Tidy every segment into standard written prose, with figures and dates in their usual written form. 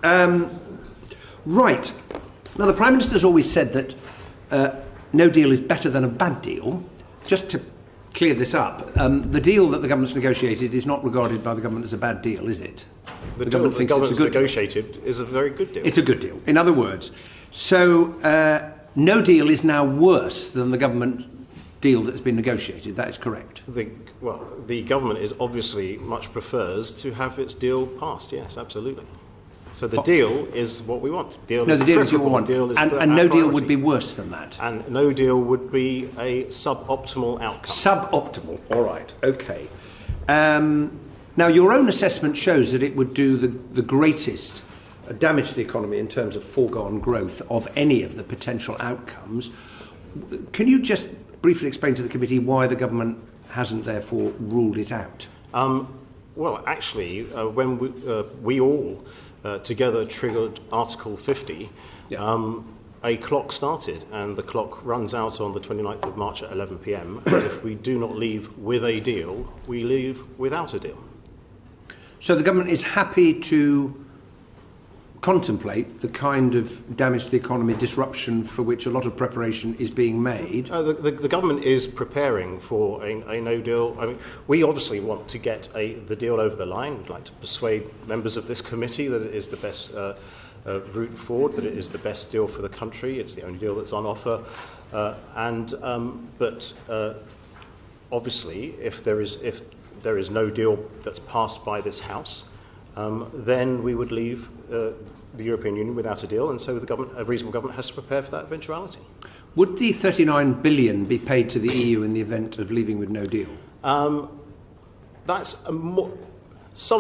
Right. Now, the Prime Minister's always said that no deal is better than a bad deal. Just to clear this up, the deal that the government's negotiated is not regarded by the government as a bad deal, is it? The government thinks it's a good negotiated is a very good deal. It's a good deal. In other words, so no deal is now worse than the government deal that's been negotiated. That is correct. The government is obviously much prefers to have its deal passed. Yes, absolutely. So the deal is what we want. The deal is what we want. And no deal would be worse than that. And no deal would be a suboptimal outcome. Suboptimal. All right. Okay. Now, your own assessment shows that it would do the greatest damage to the economy in terms of foregone growth of any of the potential outcomes. Can you just briefly explain to the committee why the government hasn't therefore ruled it out? Well, actually, when we all together triggered Article 50, a clock started, and the clock runs out on the 29th of March at 11 p.m. And if we do not leave with a deal, we leave without a deal. So the government is happy to contemplate the kind of damage to the economy, disruption for which a lot of preparation is being made? The government is preparing for a no deal. I mean, we obviously want to get the deal over the line. We'd like to persuade members of this committee that it is the best route forward, that it is the best deal for the country. It's the only deal that's on offer. But obviously, if there is no deal that's passed by this House, then we would leave the European Union without a deal, and so a reasonable government has to prepare for that eventuality. Would the 39 billion be paid to the EU in the event of leaving with no deal? Some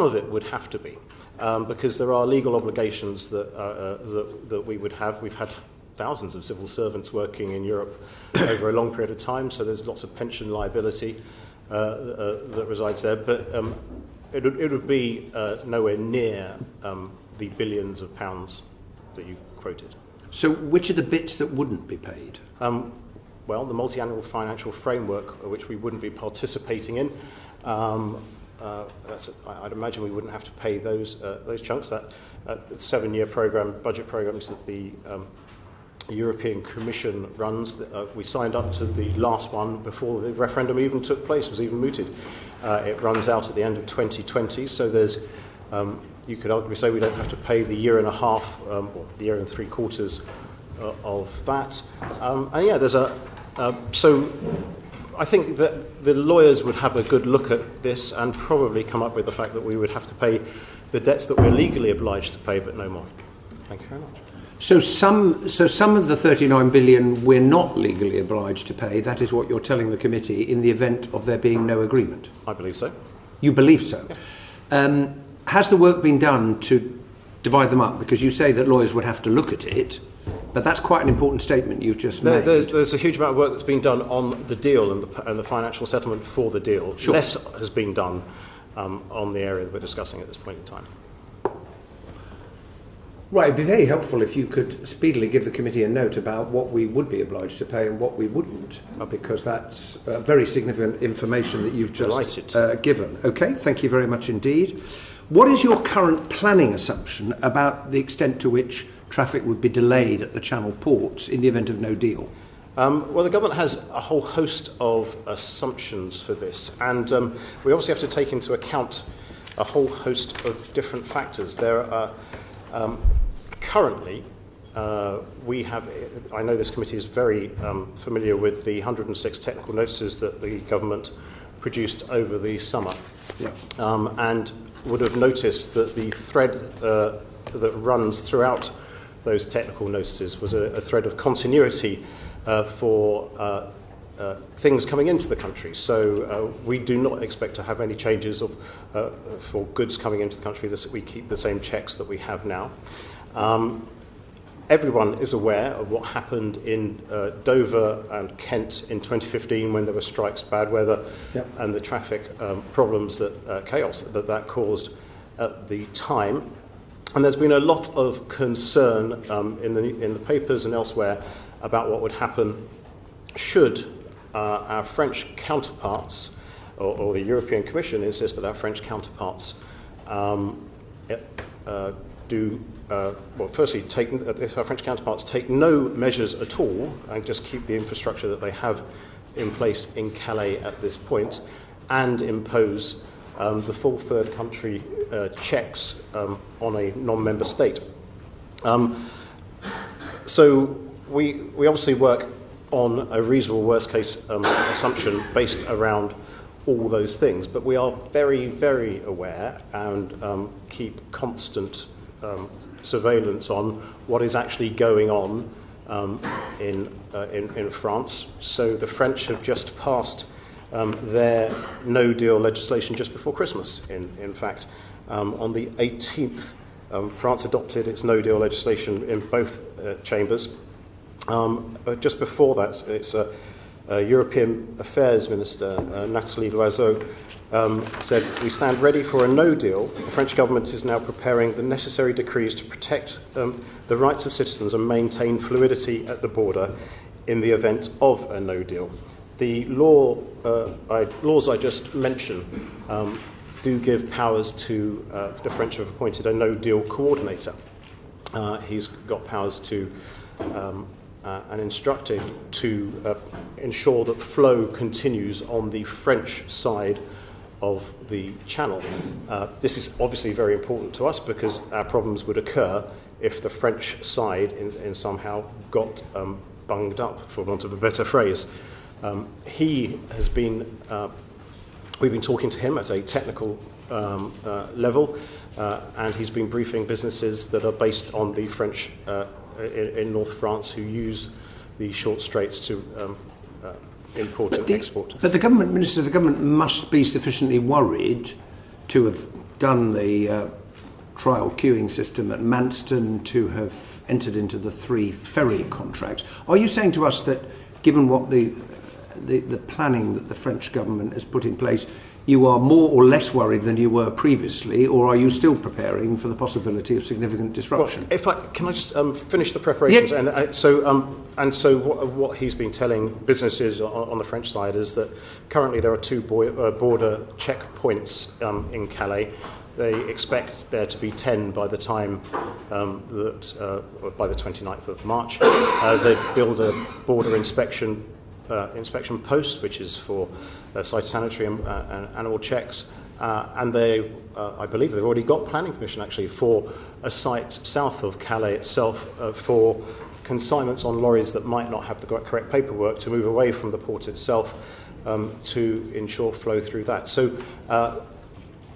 of it would have to be, because there are legal obligations that we would have. We've had thousands of civil servants working in Europe over a long period of time, so there's lots of pension liability that resides there. But it would be nowhere near the billions of pounds that you quoted. So which are the bits that wouldn't be paid? Well, the multi-annual financial framework, which we wouldn't be participating in, I'd imagine we wouldn't have to pay those chunks. That 7-year budget programs that the European Commission runs. We signed up to the last one before the referendum even took place, was even mooted. It runs out at the end of 2020, so there's, you could arguably say we don't have to pay the year and a half, or the year and 3 quarters of that. So I think that the lawyers would have a good look at this and probably come up with the fact that we would have to pay the debts that we're legally obliged to pay, but no more. Thank you very much. So some of the 39 billion we're not legally obliged to pay. That is what you're telling the committee in the event of there being no agreement. I believe so. You believe so. Yeah. Has the work been done to divide them up? Because you say that lawyers would have to look at it, but that's quite an important statement you've just made. There's a huge amount of work that's been done on the deal and the financial settlement for the deal. Sure. Less has been done on the area that we're discussing at this point in time. Right, it'd be very helpful if you could speedily give the committee a note about what we would be obliged to pay and what we wouldn't, because that's very significant information that you've just given. Okay, thank you very much indeed. What is your current planning assumption about the extent to which traffic would be delayed at the Channel ports in the event of no deal? Well, the government has a whole host of assumptions for this, and we obviously have to take into account a whole host of different factors. There are currently, we have, I know this committee is very familiar with the 106 technical notices that the government produced over the summer, and would have noticed that the thread that runs throughout those technical notices was a thread of continuity for things coming into the country. So we do not expect to have any changes for goods coming into the country. We keep the same checks that we have now. Everyone is aware of what happened in Dover and Kent in 2015 when there were strikes, bad weather, and the traffic problems, chaos that caused at the time. And there's been a lot of concern in the papers and elsewhere about what would happen should our French counterparts, or the European Commission insist that our French counterparts do, firstly, our French counterparts take no measures at all and just keep the infrastructure that they have in place in Calais at this point, and impose the full third country checks on a non-member state. So we obviously work on a reasonable worst case assumption based around all those things, but we are very, very aware and keep constant surveillance on what is actually going on in France. So the French have just passed their no-deal legislation just before Christmas. In fact, on the 18th, France adopted its no-deal legislation in both chambers. But just before that, its European Affairs Minister, Nathalie Loiseau, said, "We stand ready for a no deal. The French government is now preparing the necessary decrees to protect the rights of citizens and maintain fluidity at the border in the event of a no deal." The laws I just mentioned do give powers to the French have appointed a no deal coordinator. He's got powers to and instructed to ensure that flow continues on the French side of the channel. This is obviously very important to us because our problems would occur if the French side in somehow got bunged up, for want of a better phrase. He has been, we've been talking to him at a technical level, and he's been briefing businesses that are based on the French in North France who use the short straits to import and export. But the government must be sufficiently worried to have done the trial queuing system at Manston, to have entered into the 3 ferry contracts. Are you saying to us that, given what the planning that the French government has put in place, you are more or less worried than you were previously, or are you still preparing for the possibility of significant disruption? Well, can I just finish the preparations? Yeah. So what he's been telling businesses on the French side is that currently there are 2 border checkpoints in Calais. They expect there to be 10 by the time by the 29th of March. They build a border inspection post, which is for phytosanitary and animal checks, and they, I believe they've already got planning permission actually for a site south of Calais itself for consignments on lorries that might not have the correct paperwork to move away from the port itself to ensure flow through that. So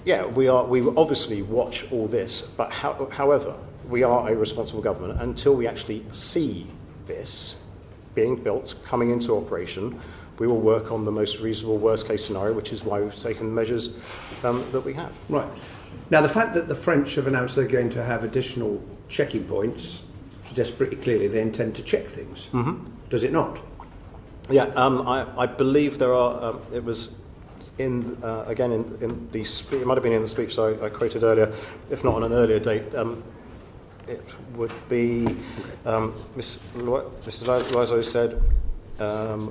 we obviously watch all this, but however, we are a responsible government until we actually see this being built, coming into operation. We will work on the most reasonable worst-case scenario, which is why we've taken the measures that we have. Right. Now, the fact that the French have announced they're going to have additional checking points suggests pretty clearly they intend to check things. Mm-hmm. Does it not? Yeah, I believe there are. It was in the it might have been in the speech I quoted earlier, if not on an earlier date. It would be Mrs. Loiseau said,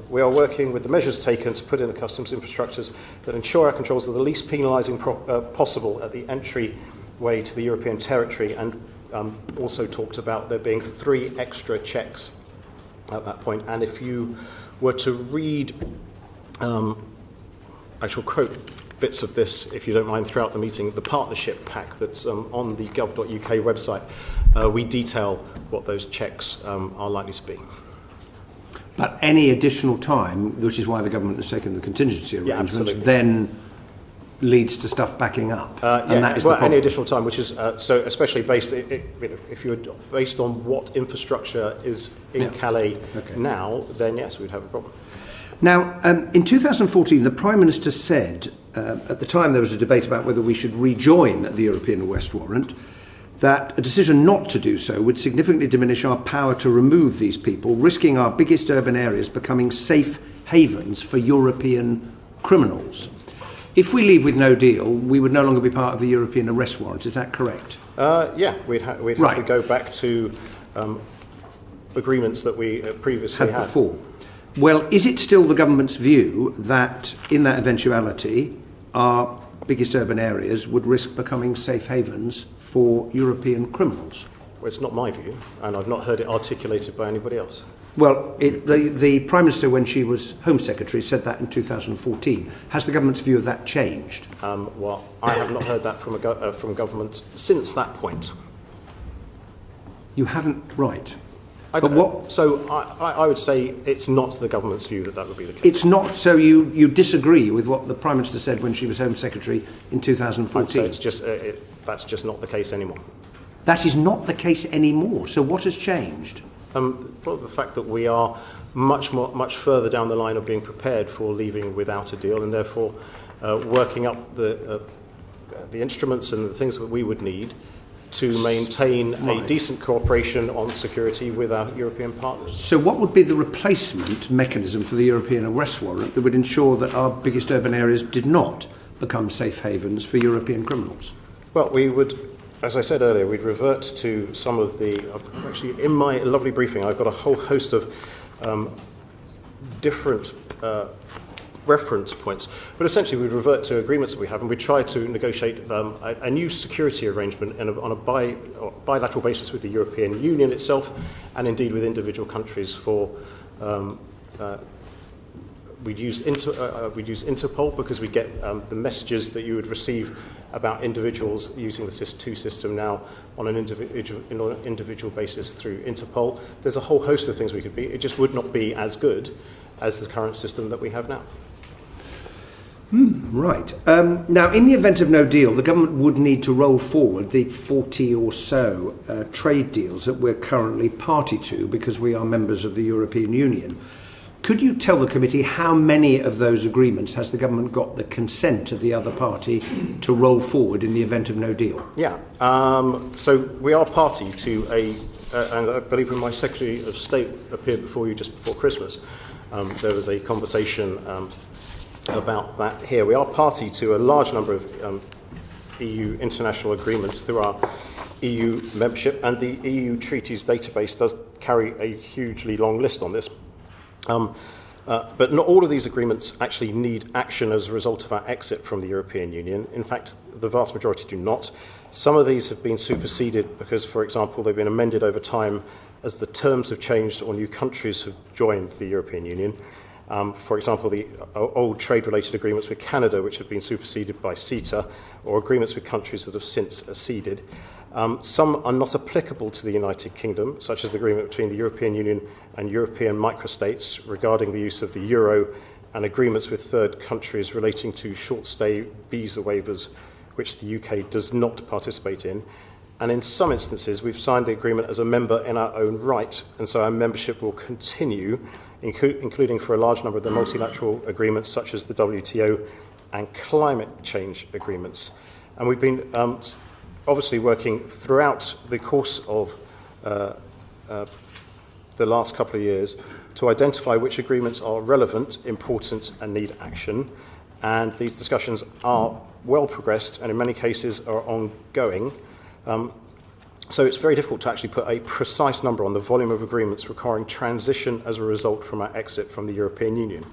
we are working with the measures taken to put in the customs infrastructures that ensure our controls are the least penalising possible at the entryway to the European territory, and also talked about there being 3 extra checks at that point. And if you were to read, I shall quote bits of this, if you don't mind, throughout the meeting, the partnership pack that's on the gov.uk website, we detail what those checks are likely to be. But any additional time, which is why the government has taken the contingency arrangements, then leads to stuff backing up. And that is the problem. Any additional time, which is so especially based, if you're based on what infrastructure is in Calais now, then yes, we'd have a problem. Now, in 2014, the Prime Minister said, at the time there was a debate about whether we should rejoin the European Arrest Warrant, that a decision not to do so would significantly diminish our power to remove these people, risking our biggest urban areas becoming safe havens for European criminals. If we leave with no deal, we would no longer be part of the European Arrest Warrant. Is that correct? We'd have to go back to agreements that we previously had before. Well, is it still the government's view that in that eventuality, our biggest urban areas would risk becoming safe havens for European criminals. Well, it's not my view, and I've not heard it articulated by anybody else. Well, the Prime Minister, when she was Home Secretary, said that in 2014. Has the government's view of that changed? Well, I have not heard that from government since that point. You haven't, right. So I would say it's not the government's view that would be the case. It's not, so you disagree with what the Prime Minister said when she was Home Secretary in 2014? I'd say it's just, that's just not the case anymore. That is not the case anymore. So what has changed? Well, the fact that we are much further down the line of being prepared for leaving without a deal, and therefore working up the instruments and the things that we would need to maintain a decent cooperation on security with our European partners. So what would be the replacement mechanism for the European arrest warrant that would ensure that our biggest urban areas did not become safe havens for European criminals? Well, we would, as I said earlier, we'd revert to some of the... Actually, in my lovely briefing, I've got a whole host of different reference points. But essentially, we'd revert to agreements that we have, and we'd try to negotiate a new security arrangement on a bilateral basis with the European Union itself, and indeed with individual countries for... We'd use Interpol because we get the messages that you would receive about individuals using the SIS2 system now on an individual basis through Interpol. There's a whole host of things we could be. It just would not be as good as the current system that we have now. Right. Now, in the event of no deal, the government would need to roll forward the 40 or so trade deals that we're currently party to because we are members of the European Union. Could you tell the committee how many of those agreements has the government got the consent of the other party to roll forward in the event of no deal? Yeah. So we are party to and I believe when my Secretary of State appeared before you just before Christmas, there was a conversation about that here. We are party to a large number of EU international agreements through our EU membership, and the EU treaties database does carry a hugely long list on this. But not all of these agreements actually need action as a result of our exit from the European Union. In fact, the vast majority do not. Some of these have been superseded because, for example, they've been amended over time as the terms have changed or new countries have joined the European Union. For example, the old trade-related agreements with Canada, which have been superseded by CETA, or agreements with countries that have since acceded. Some are not applicable to the United Kingdom, such as the agreement between the European Union and European microstates regarding the use of the euro, and agreements with third countries relating to short-stay visa waivers, which the UK does not participate in. And in some instances, we've signed the agreement as a member in our own right, and so our membership will continue, including for a large number of the multilateral agreements, such as the WTO and climate change agreements. And we've been obviously working throughout the course of the last couple of years to identify which agreements are relevant, important, and need action. And these discussions are well progressed and in many cases are ongoing. So it's very difficult to actually put a precise number on the volume of agreements requiring transition as a result from our exit from the European Union.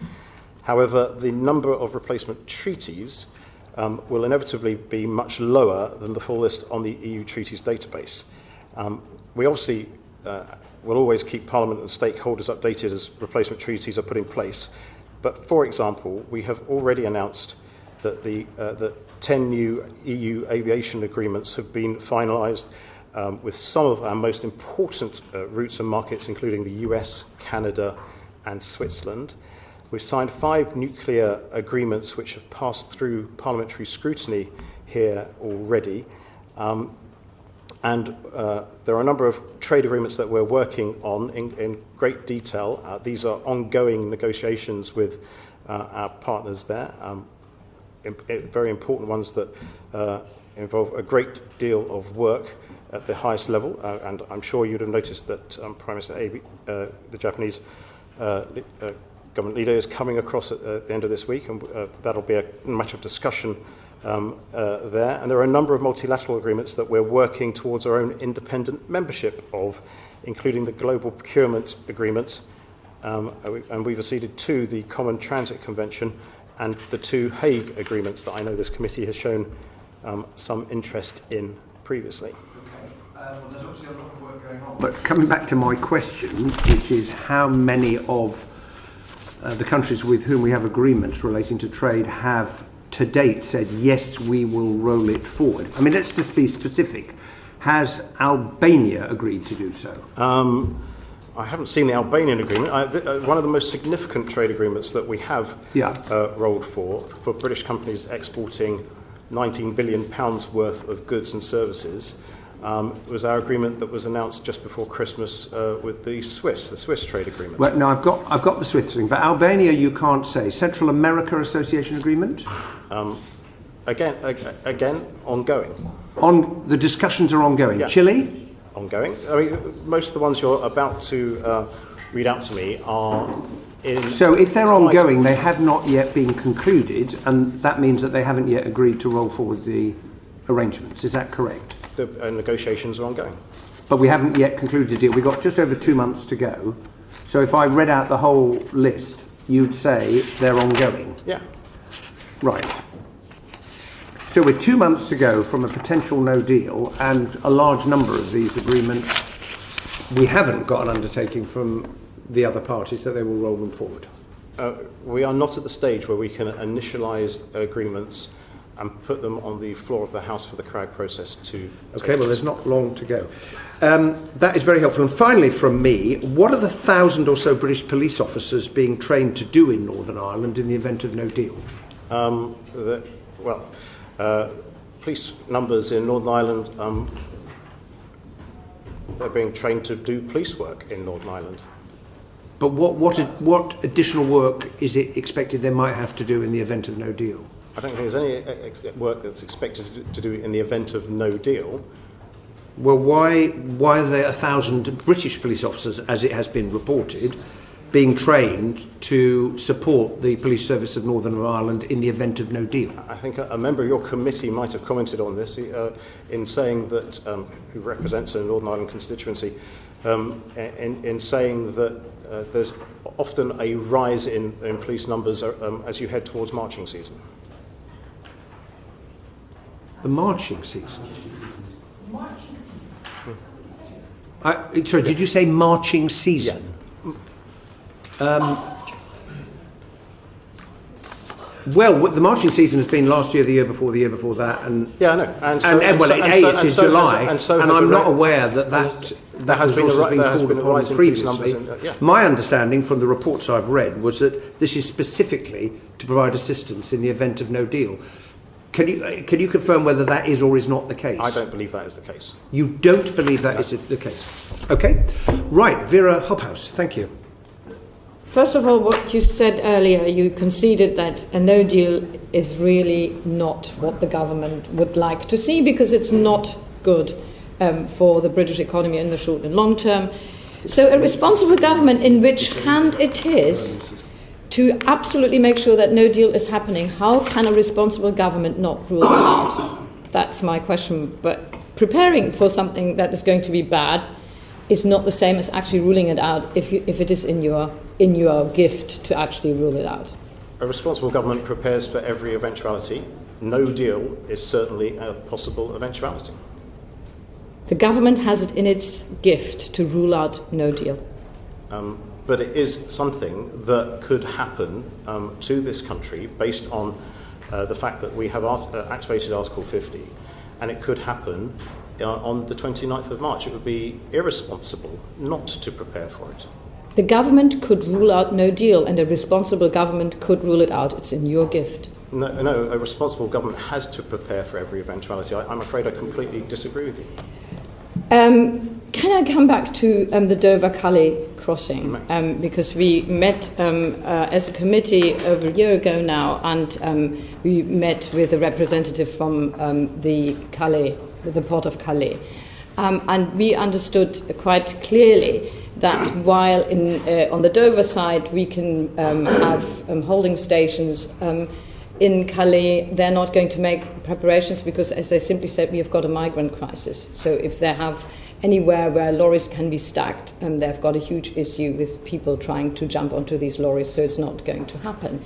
However, the number of replacement treaties will inevitably be much lower than the full list on the EU treaties database. We obviously will always keep Parliament and stakeholders updated as replacement treaties are put in place. But for example, we have already announced that the 10 new EU aviation agreements have been finalised with some of our most important routes and markets, including the US, Canada, and Switzerland. We've signed 5 nuclear agreements which have passed through parliamentary scrutiny here already. And there are a number of trade agreements that we're working on in great detail. These are ongoing negotiations with our partners there, very important ones that involve a great deal of work at the highest level. And I'm sure you'd have noticed that Prime Minister Abe, the Japanese government leader, is coming across at the end of this week, and that'll be a matter of discussion there. And there are a number of multilateral agreements that we're working towards our own independent membership of, including the Global Procurement Agreement, and we've acceded to the Common Transit Convention and the two Hague agreements that I know this committee has shown some interest in previously. Well, there's obviously a lot of work going on. But coming back to my question, which is how many of the countries with whom we have agreements relating to trade have to date said, yes, we will roll it forward? I mean, let's just be specific. Has Albania agreed to do so? I haven't seen the Albanian agreement. One of the most significant trade agreements that we have rolled for British companies exporting £19 billion worth of goods and services was our agreement that was announced just before Christmas with the Swiss trade agreement. Well, no, I've got the Swiss thing, but Albania you can't say. Central America Association Agreement? Again, ongoing. The discussions are ongoing. Yeah. Chile? Ongoing. I mean, most of the ones you're about to read out to me are in... So if they're ongoing, they have not yet been concluded, and that means that they haven't yet agreed to roll forward the arrangements. Is that correct? The negotiations are ongoing. But we haven't yet concluded the deal. We've got just over 2 months to go. So if I read out the whole list, you'd say they're ongoing? Yeah. Right. So with 2 months to go from a potential no deal and a large number of these agreements, we haven't got an undertaking from the other parties that they will roll them forward. We are not at the stage where we can initialise agreements and put them on the floor of the House for the crowd process to... Okay, well, there's not long to go. That is very helpful. And finally, from me, what are the 1,000 or so British police officers being trained to do in Northern Ireland in the event of no deal? Police numbers in Northern Ireland, they're being trained to do police work in Northern Ireland. But what additional work is it expected they might have to do in the event of no deal? I don't think there's any work that's expected to do in the event of no deal. Well, why are there 1,000 British police officers, as it has been reported, being trained to support the police service of Northern Ireland in the event of no deal? I think a member of your committee might have commented on this in saying that, who represents a Northern Ireland constituency, in saying that there's often a rise in police numbers as you head towards marching season. The marching season? Sorry, did you say marching season? Yeah. Well, the marching season has been last year, the year before that, and yeah, I know. It's in July, and I'm not aware that has been called upon previously. My understanding from the reports I've read was that this is specifically to provide assistance in the event of no deal. Can you confirm whether that is or is not the case? I don't believe that is the case. You don't believe that is the case? Okay. Right, Vera Hobhouse, thank you. First of all, what you said earlier, you conceded that a no deal is really not what the government would like to see because it's not good for the British economy in the short and long term. So a responsible government in which hand it is to absolutely make sure that no deal is happening, how can a responsible government not rule it out? That's my question. But preparing for something that is going to be bad is not the same as actually ruling it out if it is in your gift to actually rule it out. A responsible government prepares for every eventuality. No deal is certainly a possible eventuality. The government has it in its gift to rule out no deal. But it is something that could happen to this country based on the fact that we have activated Article 50, and it could happen on the 29th of March. It would be irresponsible not to prepare for it. The government could rule out no deal, and a responsible government could rule it out. It's in your gift. No, a responsible government has to prepare for every eventuality. I'm afraid I completely disagree with you. Can I come back to the Dover-Calais crossing? Because we met as a committee over a year ago now, and we met with a representative from the port of Calais. And we understood quite clearly that while on the Dover side we can have holding stations in Calais, they're not going to make preparations because, as they simply said, we have got a migrant crisis. So if they have anywhere where lorries can be stacked, they've got a huge issue with people trying to jump onto these lorries, so it's not going to happen.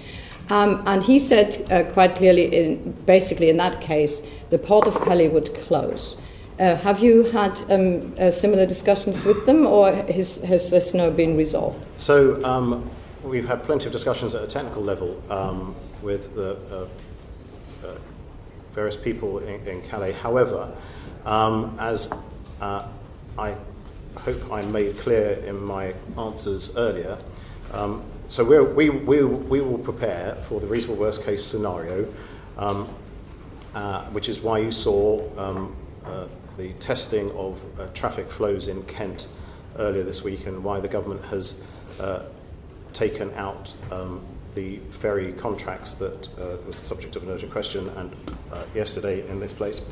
And he said quite clearly, basically in that case, the port of Calais would close. Have you had similar discussions with them, or has this now been resolved? So we've had plenty of discussions at a technical level with the various people in Calais. However, as I hope I made clear in my answers earlier, so we will prepare for the reasonable worst case scenario, which is why you saw the testing of traffic flows in Kent earlier this week, and why the government has taken out the ferry contracts that was the subject of an urgent question and yesterday in this place.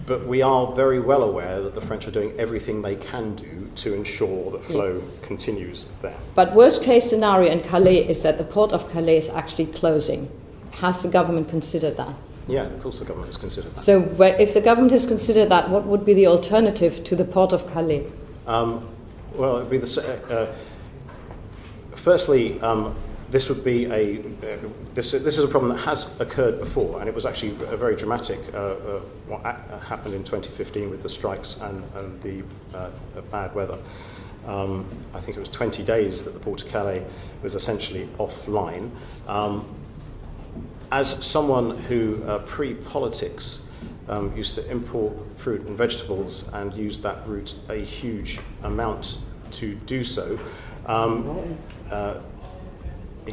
But we are very well aware that the French are doing everything they can do to ensure that flow continues there. But worst case scenario in Calais is that the port of Calais is actually closing. Has the government considered that? Yeah, of course the government has considered that. So if the government has considered that, what would be the alternative to the port of Calais? Well, it would be firstly, this would be this is a problem that has occurred before, and it was actually a very dramatic what happened in 2015 with the strikes and the bad weather. I think it was 20 days that the Port of Calais was essentially offline. As someone who pre-politics used to import fruit and vegetables and used that route a huge amount to do so,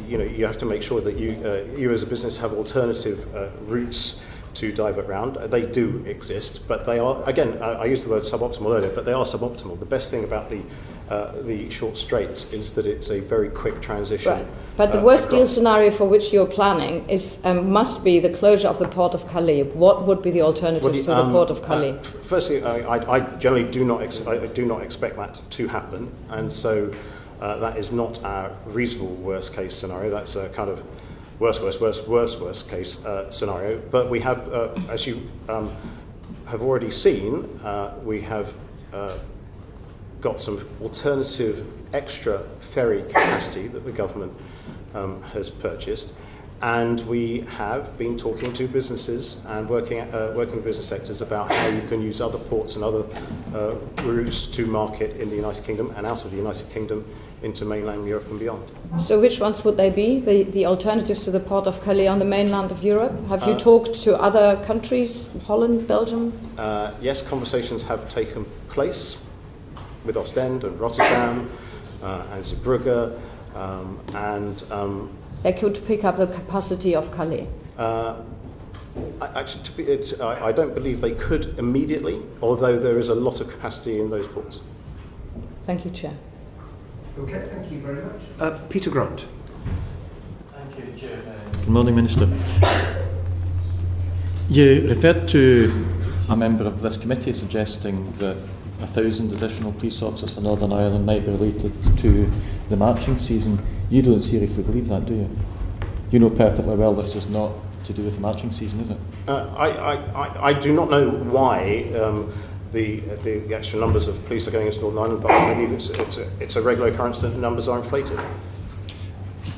you have to make sure that you as a business have alternative routes to divert around. They do exist, but they are, again, I used the word suboptimal earlier, but they are suboptimal. The best thing about the short straits is that it's a very quick transition. Right. But the worst deal scenario for which you're planning is must be the closure of the port of Calais. What would be the alternative to the port of Calais? Firstly, I generally do not expect that to happen, and so that is not our reasonable worst case scenario. That's a kind of worst case scenario. But we have, as you have already seen, we have got some alternative extra ferry capacity that the government has purchased, and we have been talking to businesses and working with business sectors about how you can use other ports and other routes to market in the United Kingdom and out of the United Kingdom into mainland Europe and beyond. So which ones would they be, the alternatives to the port of Calais on the mainland of Europe? Have you talked to other countries, Holland, Belgium? Yes, conversations have taken place with Ostend and Rotterdam and Zeebrugge and... they could pick up the capacity of Calais? I don't believe they could immediately, although there is a lot of capacity in those ports. Thank you, Chair. Okay, thank you very much. Peter Grant. Thank you, Chair. Good morning, Minister. You referred to a member of this committee suggesting that 1,000 additional police officers for Northern Ireland might be related to the marching season. You don't seriously believe that, do you? You know perfectly well this is not to do with the marching season, is it? I do not know why the actual numbers of police are going into Northern Ireland, but I believe it's a regular occurrence that the numbers are inflated.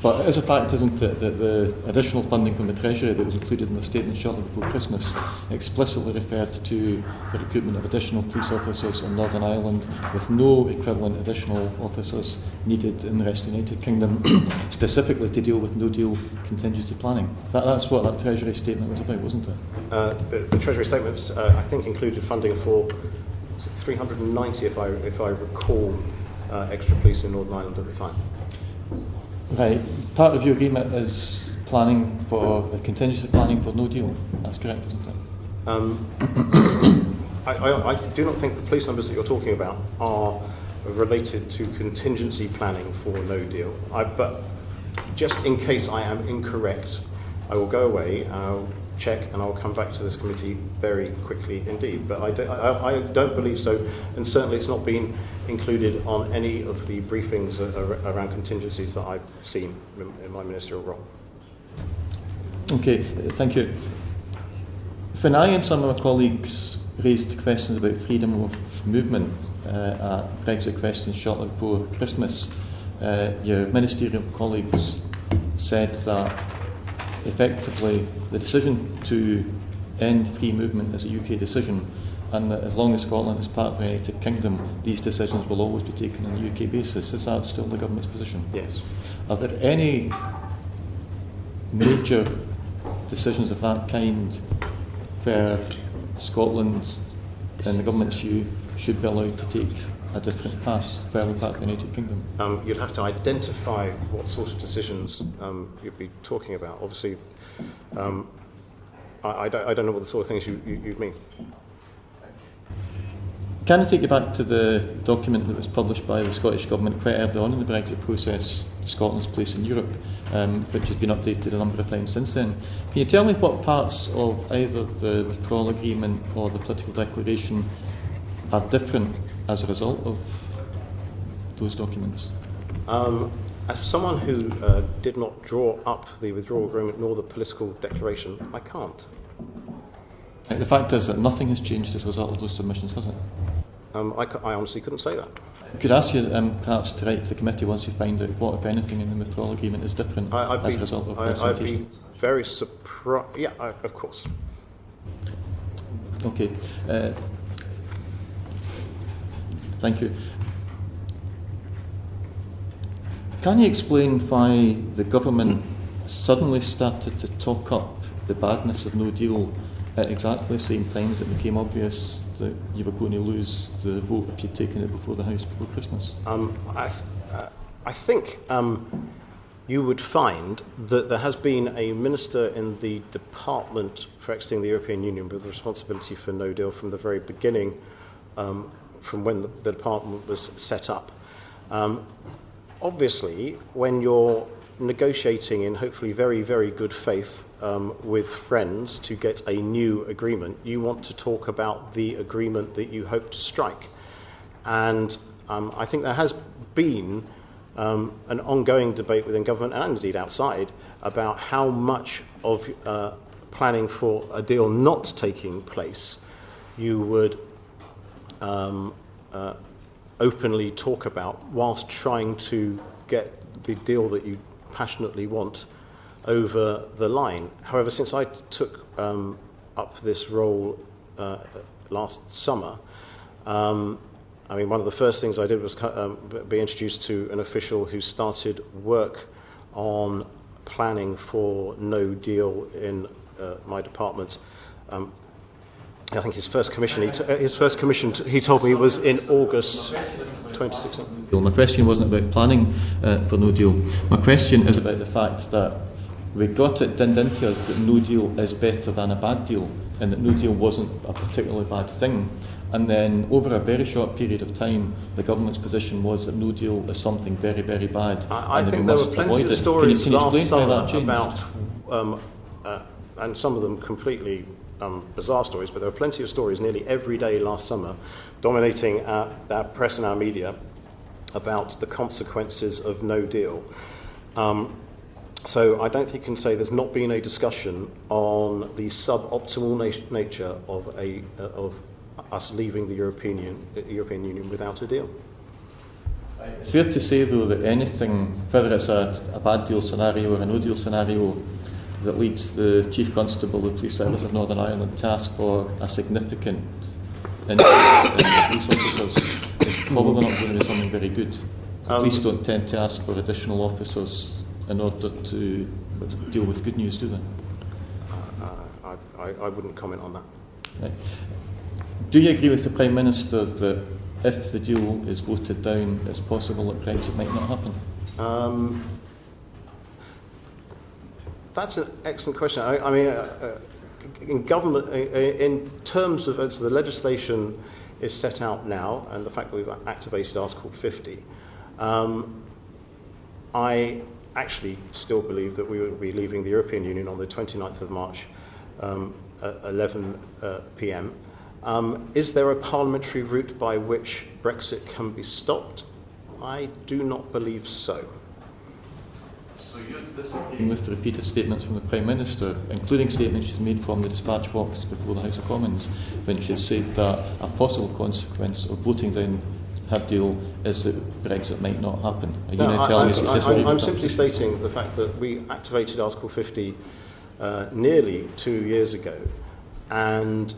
But it is a fact, isn't it, that the additional funding from the Treasury that was included in the statement shortly before Christmas explicitly referred to the recruitment of additional police officers in Northern Ireland, with no equivalent additional officers needed in the rest of the United Kingdom, specifically to deal with no-deal contingency planning. That's what that Treasury statement was about, wasn't it? The Treasury statements, I think, included funding for 390, if I recall, extra police in Northern Ireland at the time. Right. Part of your remit is planning for contingency planning for no deal. That's correct, isn't it? I do not think the police numbers that you're talking about are related to contingency planning for no deal. But just in case I am incorrect, I will go away, I'll check, and I'll come back to this committee very quickly indeed. But I don't believe so, and certainly it's not been included on any of the briefings around contingencies that I've seen in my ministerial role. Okay, thank you. When I and some of my colleagues raised questions about freedom of movement at Brexit questions shortly before Christmas, your ministerial colleagues said that effectively the decision to end free movement is a UK decision, and that as long as Scotland is part of the United Kingdom, these decisions will always be taken on a UK basis. Is that still the government's position? Yes. Are there any major decisions of that kind where Scotland, in the government's view, should be allowed to take a different path further back to the United Kingdom? You'd have to identify what sort of decisions you'd be talking about. Obviously, I don't know what the sort of things you'd mean. Can I take you back to the document that was published by the Scottish Government quite early on in the Brexit process, Scotland's Place in Europe, which has been updated a number of times since then? Can you tell me what parts of either the withdrawal agreement or the political declaration are different as a result of those documents? As someone who did not draw up the withdrawal agreement nor the political declaration, I can't. The fact is that nothing has changed as a result of those submissions, has it? I honestly couldn't say that. Could I ask you perhaps to write to the committee once you find out what, if anything, in the withdrawal agreement is different as a result of representation? I'd be very surprised. Yeah, of course. Okay. Thank you. Can you explain why the government suddenly started to talk up the badness of no deal at exactly the same time as it became obvious that you were going to lose the vote if you'd taken it before the House before Christmas? I think you would find that there has been a minister in the Department for Exiting the European Union with responsibility for no deal from the very beginning, from when the department was set up. Obviously, when you're negotiating in hopefully very, very good faith with friends to get a new agreement, you want to talk about the agreement that you hope to strike. And I think there has been an ongoing debate within government and indeed outside about how much of planning for a deal not taking place you would openly talk about whilst trying to get the deal that you passionately want over the line. However, since I took up this role last summer, I mean, one of the first things I did was be introduced to an official who started work on planning for no deal in my department. I think his first commission, he told me, was in August 2016. My question wasn't about planning for no deal. My question is about the fact that we got it dinned into us that no deal is better than a bad deal, and that no deal wasn't a particularly bad thing. And then, over a very short period of time, the government's position was that no deal is something very, very bad. I think there were plenty of stories last summer about, and some of them completely bizarre stories, but there were plenty of stories nearly every day last summer, dominating our press and our media, about the consequences of no deal. So I don't think you can say there's not been a discussion on the suboptimal nature of us leaving the European Union without a deal. It's fair to say, though, that anything, whether it's a bad deal scenario or a no deal scenario, that leads the Chief Constable of the Police Service of Northern Ireland to ask for a significant increase in the police officers is probably not going to be something very good. Police don't tend to ask for additional officers in order to deal with good news, do they? I wouldn't comment on that. Right. Do you agree with the Prime Minister that if the deal is voted down, it's possible that Brexit might not happen? That's an excellent question. I mean, in government, in terms of as the legislation is set out now, and the fact that we've activated Article 50, I actually still believe that we will be leaving the European Union on the 29th of March at 11 p.m. Is there a parliamentary route by which Brexit can be stopped? I do not believe so. So you're disagreeing with the repeated statements from the Prime Minister, including statements she's made from the dispatch box before the House of Commons, when she said that a possible consequence of voting down her deal is that Brexit might not happen. Are you now telling us it's I'm simply stating the fact that we activated Article 50 nearly 2 years ago, and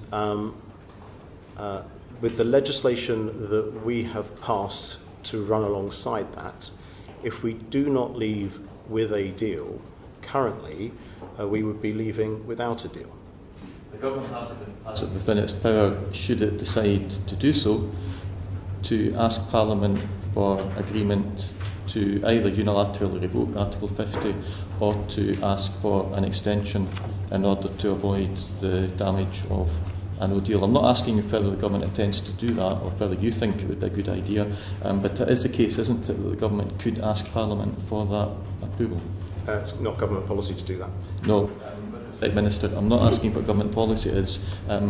with the legislation that we have passed to run alongside that, if we do not leave with a deal currently, we would be leaving without a deal. The government has it within its power, should it decide to do so, to ask Parliament for agreement to either unilaterally revoke Article 50 or to ask for an extension in order to avoid the damage of a no deal. I'm not asking you whether the government intends to do that or whether you think it would be a good idea, but it is the case, isn't it, that the government could ask Parliament for that approval? It's not government policy to do that. No. Minister, I'm not asking what government policy is,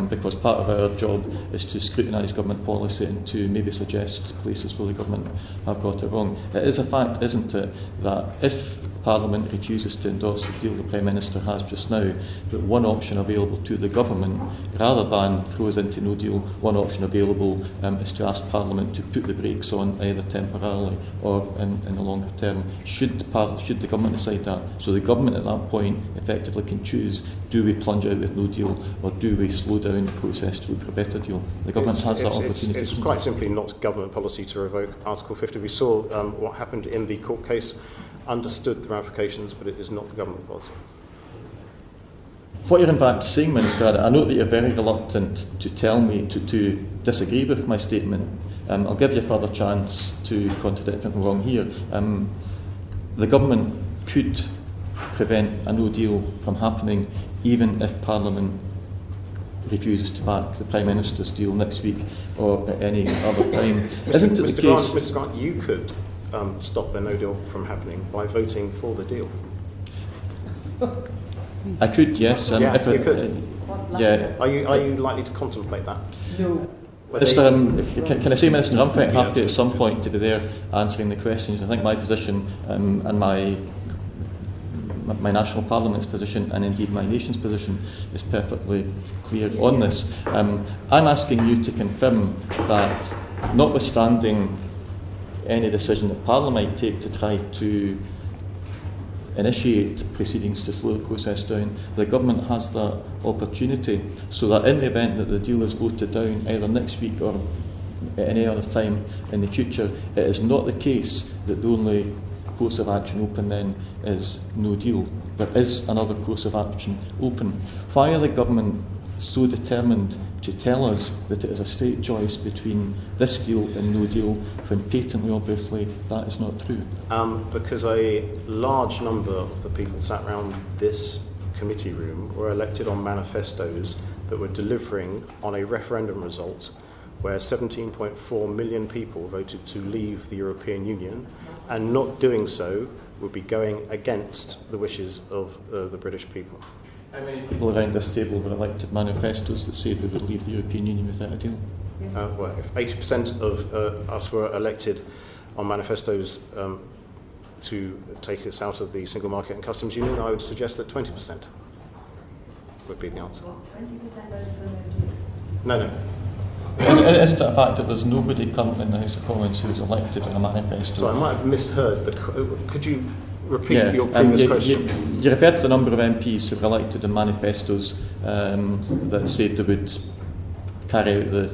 because part of our job is to scrutinise government policy and to maybe suggest places where the government have got it wrong. It is a fact, isn't it, that if Parliament refuses to endorse the deal the Prime Minister has just now, that one option available to the government, rather than throws into no deal, one option available is to ask Parliament to put the brakes on either temporarily or in the longer term, should the government decide that. So the government at that point effectively can choose, do we plunge out with no deal or do we slow down the process to look for a better deal? The government has that opportunity. It's quite simply not government policy to revoke Article 50. We saw what happened in the court case, understood the ramifications, but it is not the government policy. What you're in fact saying, Minister, I know that you're very reluctant to tell me to disagree with my statement. I'll give you a further chance to contradict if I'm wrong here. The government could prevent a no deal from happening even if Parliament refuses to back the Prime Minister's deal next week or at any other time. Isn't it the case? Mr. Grant, you could stop the no deal from happening by voting for the deal. I could, yes. You could. Yeah. Are you likely to contemplate that? No. Can I say, Minister, I'm quite happy at some point to be there answering the questions. I think my position and my national parliament's position and indeed my nation's position is perfectly clear on this. I'm asking you to confirm that, notwithstanding any decision that Parliament might take to try to initiate proceedings to slow the process down, the government has that opportunity, so that in the event that the deal is voted down either next week or at any other time in the future, it is not the case that the only course of action open then is no deal. There is another course of action open. Why are the government so determined to tell us that it is a state choice between this deal and no deal, when patently, obviously, that is not true? Because a large number of the people sat around this committee room were elected on manifestos that were delivering on a referendum result where 17.4 million people voted to leave the European Union, and not doing so would be going against the wishes of the British people. How many people around this table were elected manifestos that said we would leave the European Union without a deal? Well, if 80% of us were elected on manifestos to take us out of the single market and customs union, I would suggest that 20% would be the answer. Well, 20% voted for no deal. No. Isn't it a fact that there's nobody currently in the House of Commons who was elected on a manifesto? So I might have misheard. Could you repeat your previous question? You referred to the number of MPs who were elected in manifestos that said they would carry out the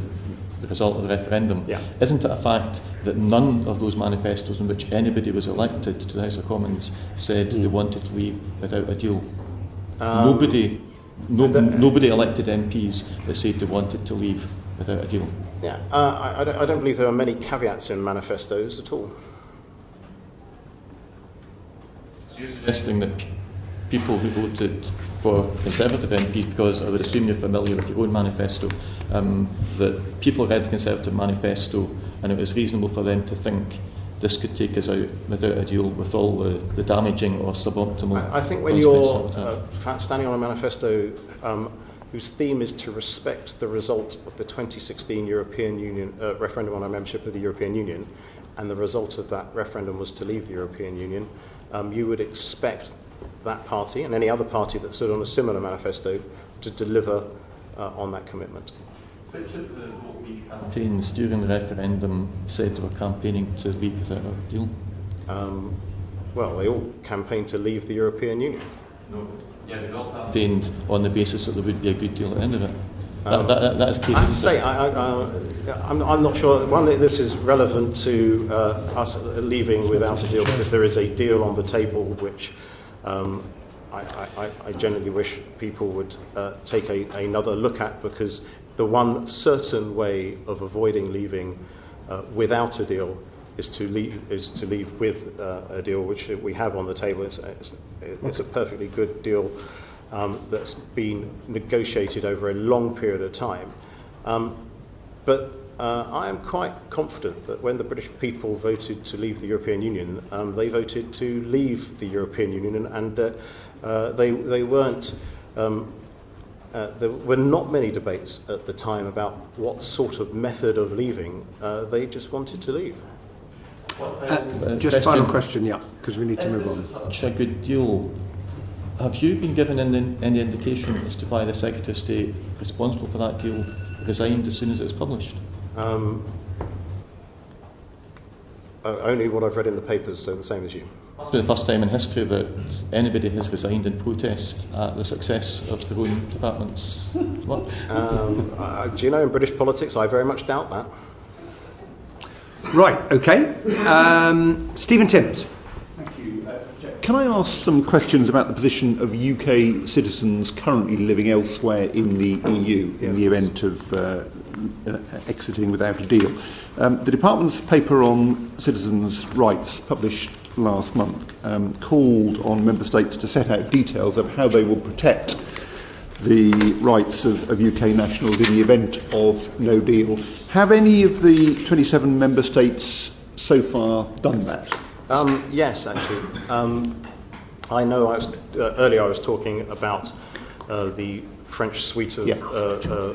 result of the referendum. Yeah. Isn't it a fact that none of those manifestos in which anybody was elected to the House of Commons said they wanted to leave without a deal? Nobody elected MPs that said they wanted to leave without a deal. Yeah, I don't believe there are many caveats in manifestos at all. So you're suggesting that people who voted for Conservative MP, because I would assume you're familiar with your own manifesto, that people read the Conservative manifesto and it was reasonable for them to think this could take us out without a deal with all the damaging or suboptimal. I think when you're standing on a manifesto whose theme is to respect the result of the 2016 European Union referendum on our membership of the European Union, and the result of that referendum was to leave the European Union, you would expect that party and any other party that stood on a similar manifesto to deliver on that commitment. Which of the Vote Leave campaigns during the referendum said they were campaigning to leave without a deal? Well, they all campaigned to leave the European Union. No. Yeah, they all campaigned on the basis that there would be a good deal at the end of it. That is case. I have to say, I'm not sure. One, this is relevant to us leaving without a deal, because there is a deal on the table which I generally wish people would take another look at, because the one certain way of avoiding leaving without a deal is to leave with a deal, which we have on the table. It's a perfectly good deal that's been negotiated over a long period of time. But I am quite confident that when the British people voted to leave the European Union, they voted to leave the European Union, and that they weren't. There were not many debates at the time about what sort of method of leaving. They just wanted to leave. Just final question, yeah, because we need to move on. Such a good deal. Have you been given any indication as to why the Secretary of State responsible for that deal resigned as soon as it was published? Only what I've read in the papers, so the same as you. It's the first time in history that anybody has resigned in protest at the success of their own department's work. Do you know, in British politics, I very much doubt that. Right, okay. Stephen Timms. Thank you. Can I ask some questions about the position of UK citizens currently living elsewhere in the EU in the event of exiting without a deal? The Department's paper on citizens' rights, published last month, called on Member States to set out details of how they will protect the rights of UK nationals in the event of no deal. Have any of the 27 Member States so far done that? Yes, actually. I know earlier I was talking about the French suite of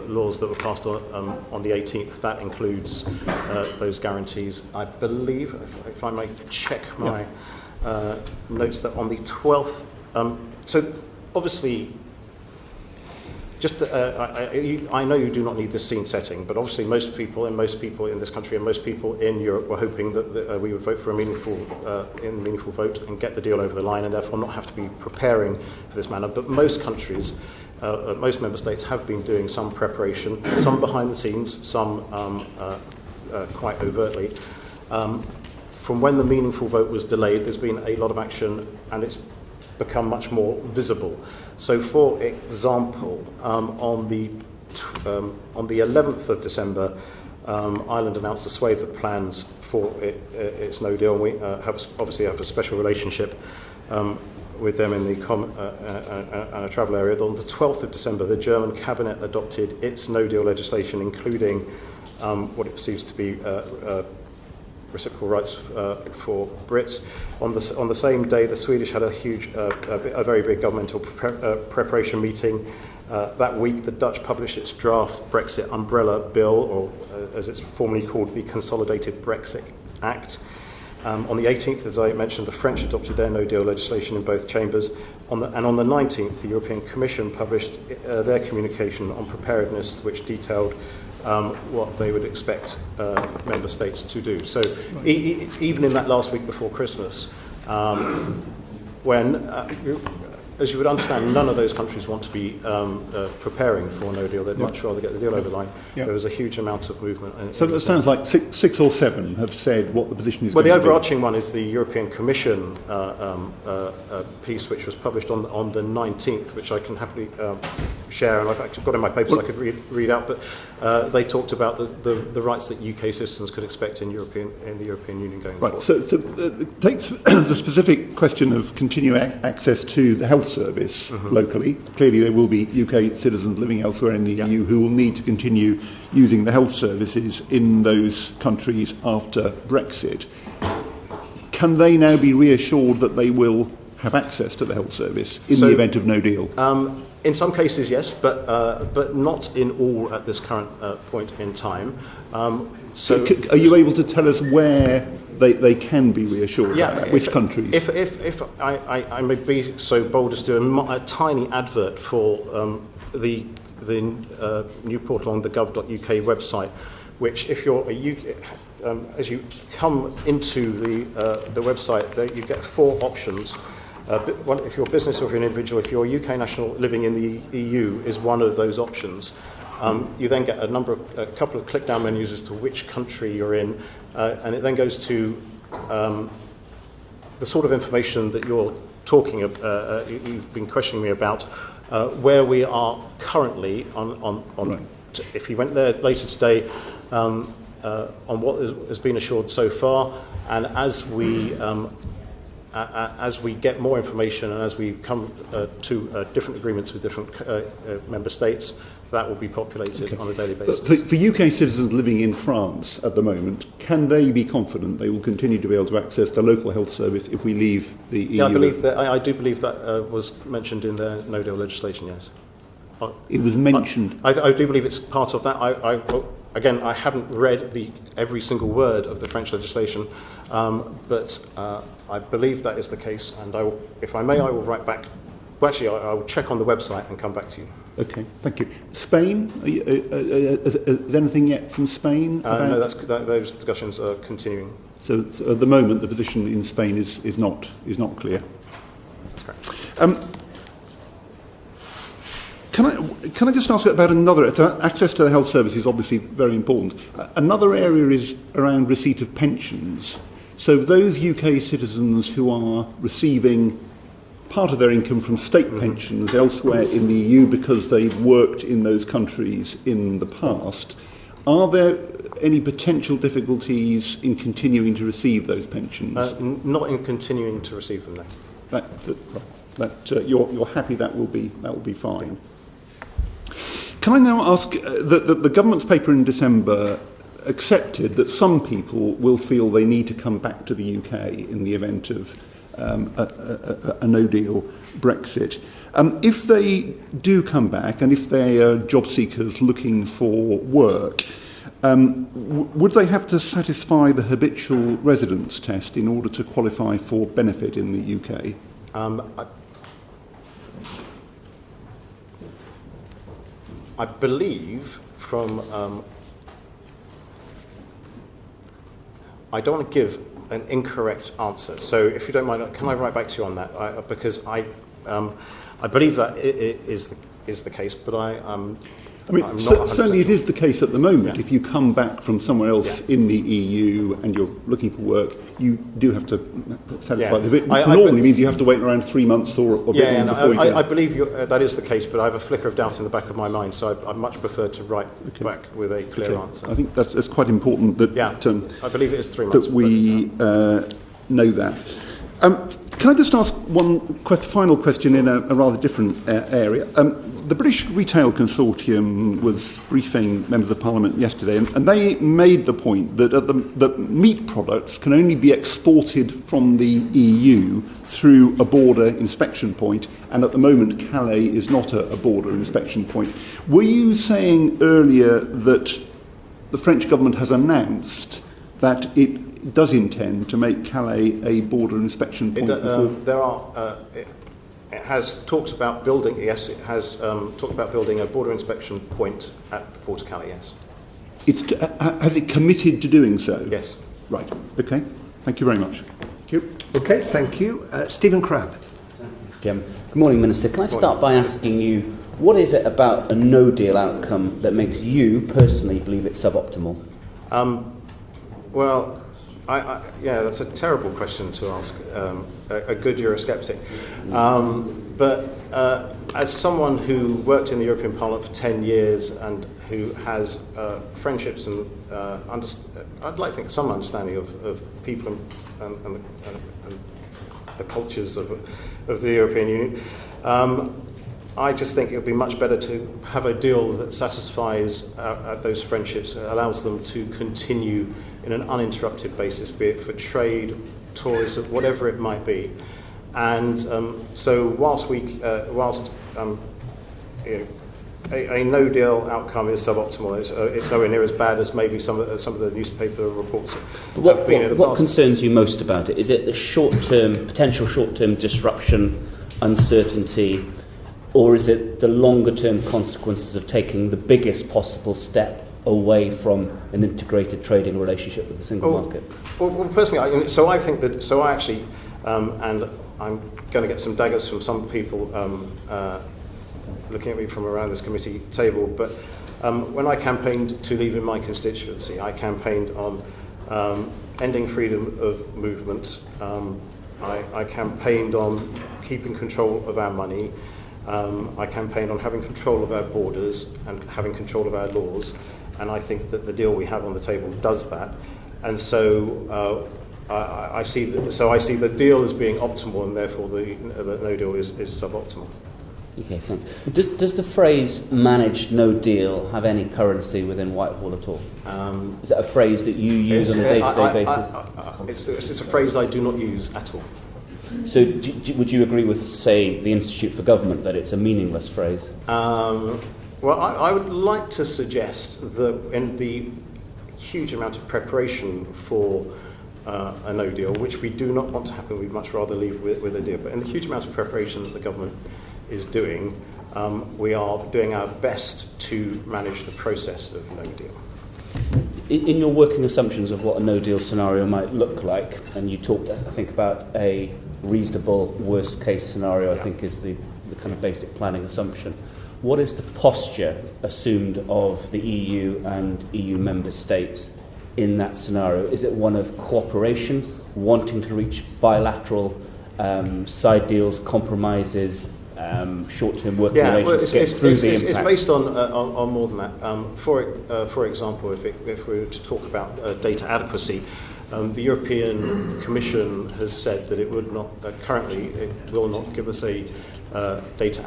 laws that were passed on the 18th. That includes those guarantees. I believe, if I may check my notes, that on the 12th... so obviously... I know you do not need this scene setting, but obviously most people in this country and most people in Europe were hoping that we would vote for a meaningful vote and get the deal over the line, and therefore not have to be preparing for this manner. But most countries, most member states have been doing some preparation, some behind the scenes, some quite overtly. From when the meaningful vote was delayed, there's been a lot of action, and it's become much more visible. So, for example, on the 11th of December, Ireland announced a swathe of plans for its no deal. We obviously have a special relationship with them in the travel area. On the 12th of December, the German cabinet adopted its no deal legislation, including what it perceives to be reciprocal rights for Brits. On the same day, the Swedish had a very big governmental preparation meeting. That week, the Dutch published its draft Brexit umbrella bill, or as it's formally called, the Consolidated Brexit Act. On the 18th, as I mentioned, the French adopted their no-deal legislation in both chambers. On the 19th, the European Commission published their communication on preparedness, which detailed what they would expect member states to do. So even in that last week before Christmas, when, as you would understand, none of those countries want to be preparing for no deal. They'd much rather get the deal over the line. There was a huge amount of movement. So that sounds like six or seven have said what the position is. Well, the overarching one is the European Commission piece, which was published on the 19th, which I can happily share, and I've actually got in my papers I could read out. But they talked about the rights that UK citizens could expect in the European Union going forward. So takes the specific question of continued access to the health service locally. Clearly, there will be UK citizens living elsewhere in the EU who will need to continue using the health services in those countries after Brexit. Can they now be reassured that they will have access to the health service in the event of no deal? In some cases, yes, but not in all at this current point in time. So, are you able to tell us where they can be reassured? Which countries? If I may be so bold as to do a tiny advert for the new portal on the gov.uk website, which if you're as you come into the website, you get 4 options. If you're a business or if you're an individual, if you're a UK national living in the EU is one of those options. You then get a couple of click-down menus as to which country you're in, and it then goes to the sort of information that you're talking about, you've been questioning me about, where we are currently on right. If you went there later today, on what has been assured so far, and as we get more information and as we come to different agreements with different member states, that will be populated on a daily basis. For UK citizens living in France at the moment, can they be confident they will continue to be able to access the local health service if we leave the EU? Yeah, I do believe that was mentioned in the no deal legislation, yes. It was mentioned. I do believe it's part of that. Again, I haven't read every single word of the French legislation, but I believe that is the case, and if I may, I will write back. Well, actually, I will check on the website and come back to you. Okay, thank you. Spain? Is anything yet from Spain? No, those discussions are continuing. So at the moment, the position in Spain is not clear. That's correct. Can I just ask about another? Access to the health service is obviously very important. Another area is around receipt of pensions. So those UK citizens who are receiving part of their income from state pensions elsewhere in the EU because they've worked in those countries in the past, are there any potential difficulties in continuing to receive those pensions? Not in continuing to receive them, no. You're happy that will be fine. Can I now ask that the government's paper in December accepted that some people will feel they need to come back to the UK in the event of a no-deal Brexit. If they do come back, and if they are job seekers looking for work, would they have to satisfy the habitual residence test in order to qualify for benefit in the UK? I believe from... I don't want to give an incorrect answer. So if you don't mind, can I write back to you on that? Because I believe that it is the case, but I'm not certainly it is the case at the moment. Yeah. If you come back from somewhere else in the EU and you're looking for work, you do have to satisfy the bit. Normally means you have to wait around 3 months or a bit longer before you can. I believe that is the case, but I have a flicker of doubt in the back of my mind, so I much prefer to write back with a clear answer. I think that's quite important that I believe it is 3 months. That we know that. Can I just ask one final question in a rather different area? The British Retail Consortium was briefing members of Parliament yesterday, and they made the point that meat products can only be exported from the EU through a border inspection point, and at the moment Calais is not a border inspection point. Were you saying earlier that the French government has announced that it does intend to make Calais a border inspection point? It has talked about building. Yes, it has talked about building a border inspection point at the Port of Calais. Yes. Has it committed to doing so? Yes. Right. Okay. Thank you very much. Thank you. Okay. Thank you, Stephen Crabb. Good morning, Minister. Can I start by asking you, what is it about a no-deal outcome that makes you personally believe it's suboptimal? Well, that's a terrible question to ask a good Eurosceptic. But as someone who worked in the European Parliament for 10 years and who has friendships and I'd like to think some understanding of people and the cultures of the European Union, I just think it would be much better to have a deal that satisfies those friendships, allows them to continue in an uninterrupted basis, be it for trade, tourism, whatever it might be. And so whilst a no-deal outcome is suboptimal, it's nowhere near as bad as maybe some of the newspaper reports have been in the past. What concerns you most about it? Is it the potential short-term disruption, uncertainty, Or is it the longer-term consequences of taking the biggest possible step away from an integrated trading relationship with the single market? Well, personally, I think that. So I actually, and I'm going to get some daggers from some people looking at me from around this committee table. But when I campaigned to leave in my constituency, I campaigned on ending freedom of movement. I campaigned on keeping control of our money. I campaigned on having control of our borders and having control of our laws. And I think that the deal we have on the table does that. And so I see the deal as being optimal, and therefore the no deal is suboptimal. Okay, thanks. Does the phrase "managed no deal" have any currency within Whitehall at all? Is that a phrase that you use on a day-to-day basis? It's a phrase I do not use at all. So would you agree with, say, the Institute for Government that it's a meaningless phrase? Well, I would like to suggest that in the huge amount of preparation for a no deal, which we do not want to happen, we'd much rather leave with a deal, but in the huge amount of preparation that the government is doing, we are doing our best to manage the process of no deal. In your working assumptions of what a no deal scenario might look like, and you talked, I think, about a reasonable worst case scenario, I think is the kind of basic planning assumption. What is the posture assumed of the EU and EU member states in that scenario? Is it one of cooperation, wanting to reach bilateral side deals, compromises, short-term working relations, get through the impact? It's based on more than that. For example, if we were to talk about data adequacy, the European Commission has said that it would not, currently it will not give us a data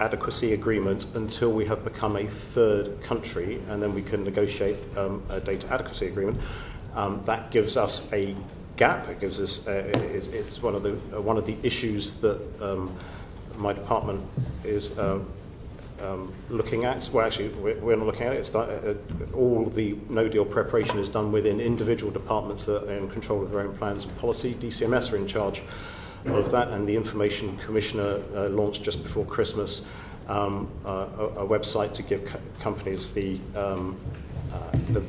adequacy agreement until we have become a third country, and then we can negotiate a data adequacy agreement. That gives us a gap. It gives us it's one of the issues that my department is looking at. Well, actually, we're not looking at it. It's all the no deal preparation is done within individual departments that are in control of their own plans and policy. DCMS are in charge of that, and the Information Commissioner launched just before Christmas a website to give companies the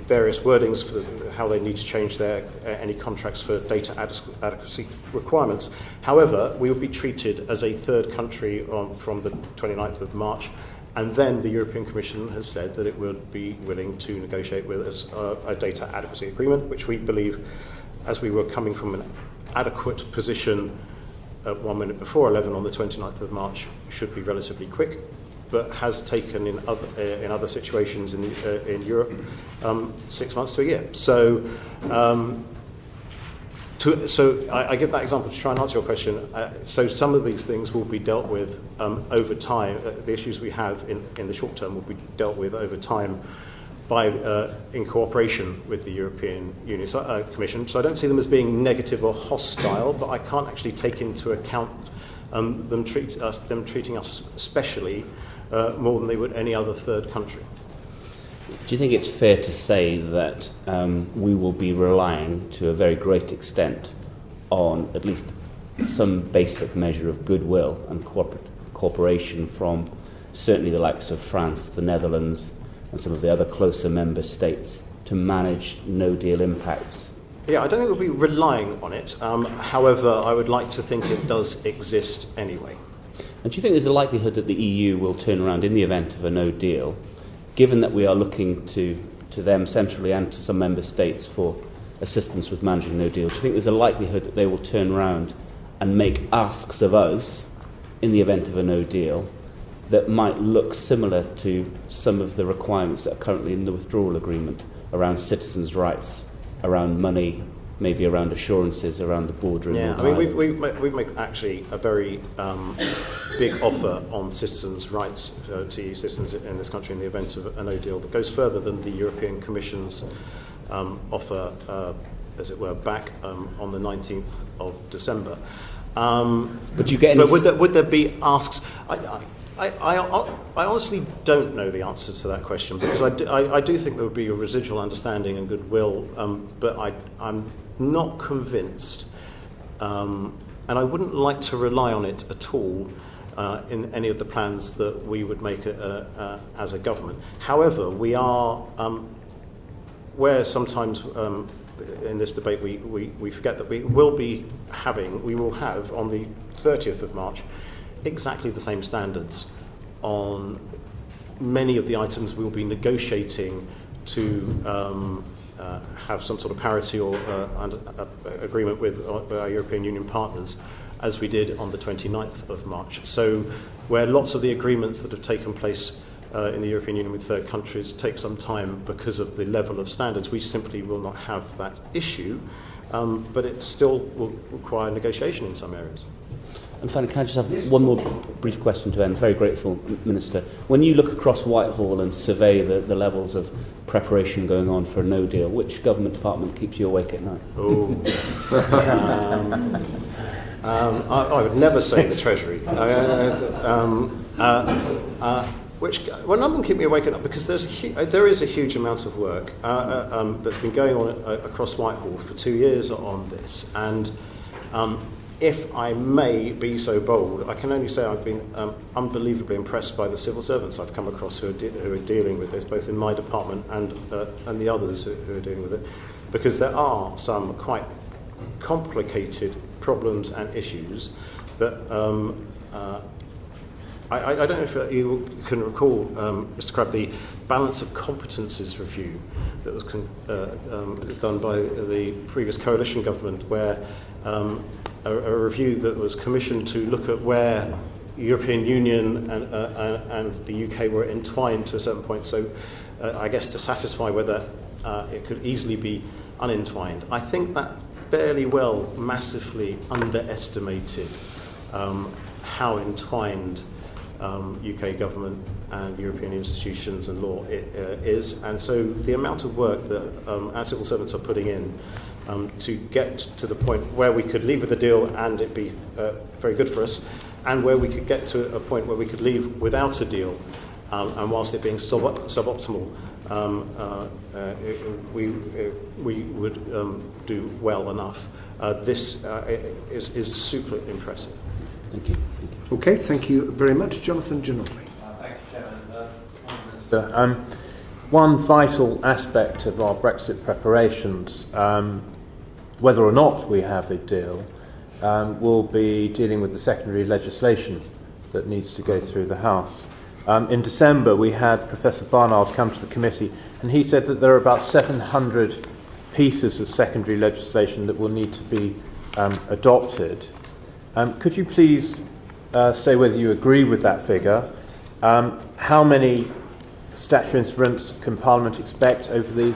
various wordings for how they need to change their any contracts for data adequacy requirements. However, we will be treated as a third country from the 29th of March, and then the European Commission has said that it would be willing to negotiate with us a data adequacy agreement, which we believe, as we were coming from an adequate position at 1 minute before 11 on the 29th of March, should be relatively quick, but has taken in other situations in Europe 6 months to a year. So, I give that example to try and answer your question. So some of these things will be dealt with over time. The issues we have in the short term will be dealt with over time by in cooperation with the European Union Commission. So I don't see them as being negative or hostile, but I can't actually take into account them treating us specially more than they would any other third country. Do you think it's fair to say that we will be relying to a very great extent on at least some basic measure of goodwill and cooperation from certainly the likes of France, the Netherlands, and some of the other closer member states to manage no-deal impacts? Yeah, I don't think we'll be relying on it. However, I would like to think it does exist anyway. And do you think there's a likelihood that the EU will turn around in the event of a no-deal, given that we are looking to them centrally and to some member states for assistance with managing no deal? Do you think there's a likelihood that they will turn around and make asks of us in the event of a no deal that might look similar to some of the requirements that are currently in the withdrawal agreement around citizens' rights, around money, maybe around assurances around the border? Yeah, I mean, we've made actually a very big offer on citizens' rights to EU citizens in this country in the event of a no deal that goes further than the European Commission's offer, as it were, back on the 19th of December. But you get any... But would there be asks? I honestly don't know the answer to that question, because I do think there would be a residual understanding and goodwill, but I'm not convinced, and I wouldn't like to rely on it at all, in any of the plans that we would make as a government. However, we are, where sometimes in this debate we forget that we will have on the 30th of March exactly the same standards on many of the items we will be negotiating to have some sort of parity or agreement with our European Union partners, as we did on the 29th of March. So where lots of the agreements that have taken place in the European Union with third countries take some time because of the level of standards, we simply will not have that issue, but it still will require negotiation in some areas. And finally, can I just have one more brief question to end? Very grateful, Minister. When you look across Whitehall and survey the levels of preparation going on for a no deal, which government department keeps you awake at night? I would never say the Treasury. None of them keep me awake at night because there is a huge amount of work that's been going on across Whitehall for 2 years on this, and if I may be so bold, I can only say I've been unbelievably impressed by the civil servants I've come across who are dealing with this, both in my department and the others who are dealing with it, because there are some quite complicated problems and issues that I don't know if you can recall, Mr. Crabb, the balance of competences review that was done by the previous coalition government, where a review that was commissioned to look at where European Union and the UK were entwined to a certain point, so I guess to satisfy whether it could easily be unentwined. I think that fairly well massively underestimated how entwined UK government and European institutions and law is, and so the amount of work that our civil servants are putting in to get to the point where we could leave with a deal and it be very good for us, and where we could get to a point where we could leave without a deal, and whilst it being suboptimal, we would do well enough. This is super impressive. Thank you. Okay, thank you very much. Jonathan Ginolfi. Thank you, Chairman. One vital aspect of our Brexit preparations, whether or not we have a deal, will be dealing with the secondary legislation that needs to go through the House. In December, we had Professor Barnard come to the committee, and he said that there are about 700 pieces of secondary legislation that will need to be adopted. Could you please say whether you agree with that figure? How many statutory instruments can Parliament expect over the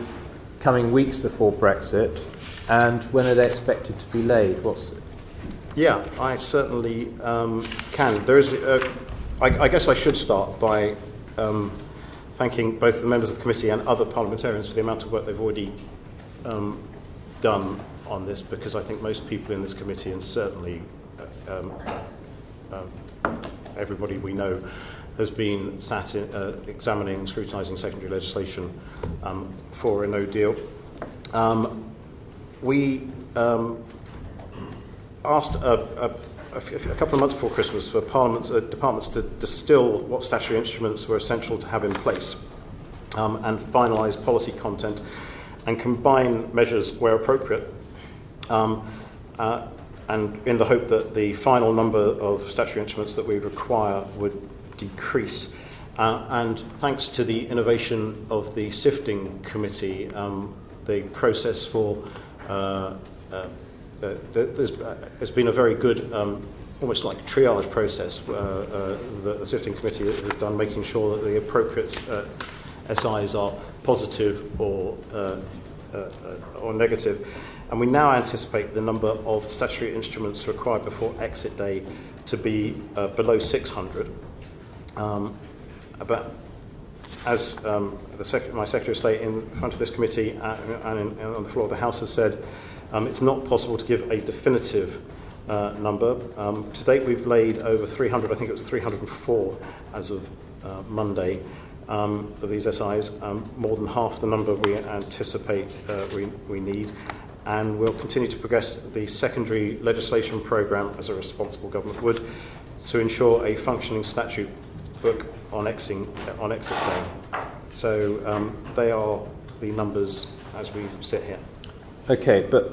coming weeks before Brexit, and when are they expected to be laid? Yeah, I certainly can. There is, I guess I should start by thanking both the members of the committee and other parliamentarians for the amount of work they've already done on this, because I think most people in this committee, and certainly everybody we know, has been sat in, examining and scrutinising secondary legislation for a no deal. We asked a couple of months before Christmas for departments to distill what statutory instruments were essential to have in place and finalise policy content and combine measures where appropriate, and in the hope that the final number of statutory instruments that we require would decrease. And thanks to the innovation of the sifting committee, the process for there's been a very good, almost like triage process that the sifting committee has done, making sure that the appropriate SIs are positive or negative. And we now anticipate the number of statutory instruments required before exit day to be below 600. But as my Secretary of State in front of this committee and on the floor of the House has said, it's not possible to give a definitive number. To date, we've laid over 300, I think it was 304 as of Monday, of these SIs, more than half the number we anticipate we need. And we'll continue to progress the secondary legislation programme, as a responsible government would, to ensure a functioning statute book on exit day. So they are the numbers as we sit here. Okay, but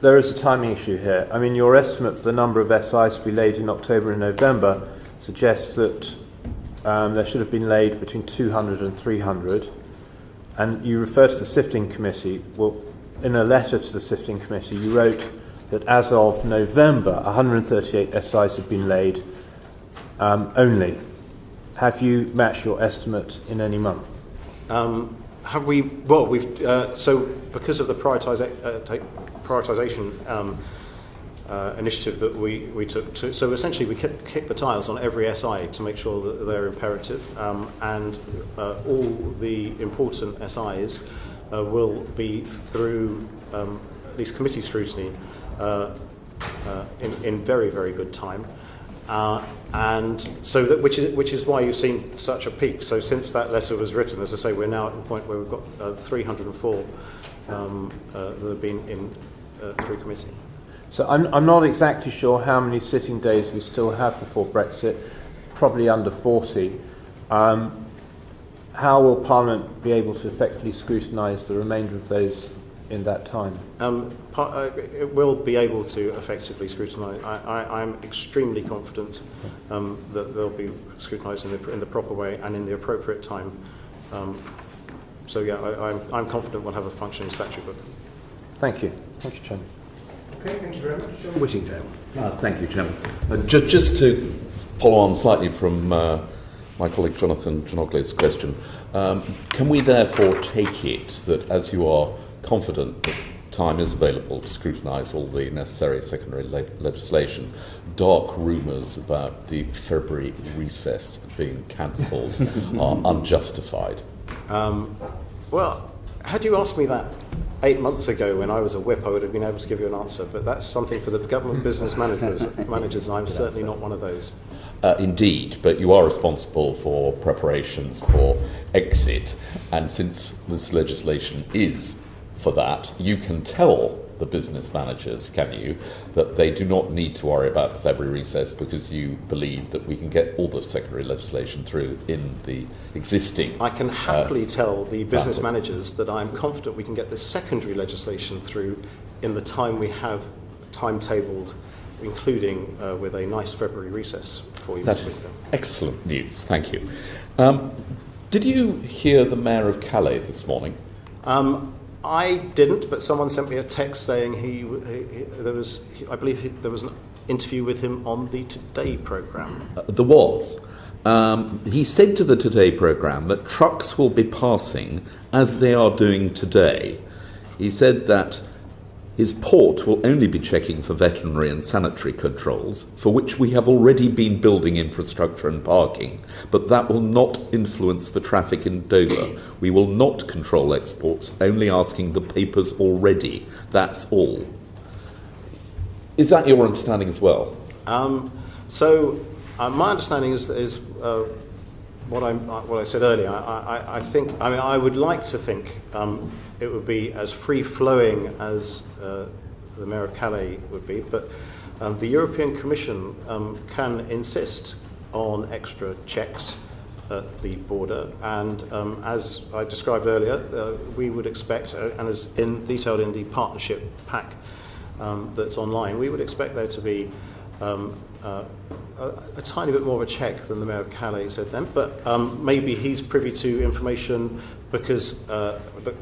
there is a timing issue here. I mean, your estimate for the number of SIs to be laid in October and November suggests that there should have been laid between 200 and 300. And you refer to the sifting committee. Well, in a letter to the sifting committee, you wrote that as of November, 138 SIs have been laid only. Have you matched your estimate in any month? Have we? Well, we've so because of the prioritisation initiative that we took. So essentially, we kicked the tires on every SI to make sure that they're imperative, and all the important SIs will be through at least committee scrutiny in very, very good time. And so that which is why you've seen such a peak. So since that letter was written, as I say, we're now at the point where we've got 304 that have been in through committee. So I'm not exactly sure how many sitting days we still have before Brexit, probably under 40. How will Parliament be able to effectively scrutinise the remainder of those in that time? It will be able to effectively scrutinise. I'm extremely confident that they'll be scrutinised in the proper way and in the appropriate time. So yeah, I'm confident we'll have a functioning statute book. Thank you. Thank you, Chairman. Okay, thank you very much. John Whittingdale. Thank you, Chairman. Just to follow on slightly from my colleague Jonathan Ginogly's question, can we therefore take it that as you are confident that time is available to scrutinise all the necessary secondary legislation, dark rumours about the February recess being cancelled are unjustified? Well, had you asked me that 8 months ago when I was a whip, I would have been able to give you an answer, but that's something for the government business managers, and I'm certainly not one of those. Indeed, but you are responsible for preparations for exit, and since this legislation is for that, you can tell the business managers, can you, that they do not need to worry about the February recess because you believe that we can get all the secondary legislation through in the existing. I can happily tell the business managers that I'm confident we can get the secondary legislation through in the time we have timetabled, including with a nice February recess for you. That is excellent news, thank you. Did you hear the Mayor of Calais this morning? I didn't, but someone sent me a text saying I believe there was an interview with him on the Today programme. There was. He said to the Today programme that trucks will be passing as they are doing today. He said that his port will only be checking for veterinary and sanitary controls, for which we have already been building infrastructure and parking, but that will not influence the traffic in Dover. We will not control exports, only asking the papers already. That's all. Is that your understanding as well? My understanding is what I said earlier. I would like to think it would be as free-flowing as the Mayor of Calais would be, but the European Commission can insist on extra checks at the border, and as I described earlier, we would expect, and as detailed in the partnership pack that's online, we would expect there to be a tiny bit more of a check than the Mayor of Calais said then, but maybe he's privy to information because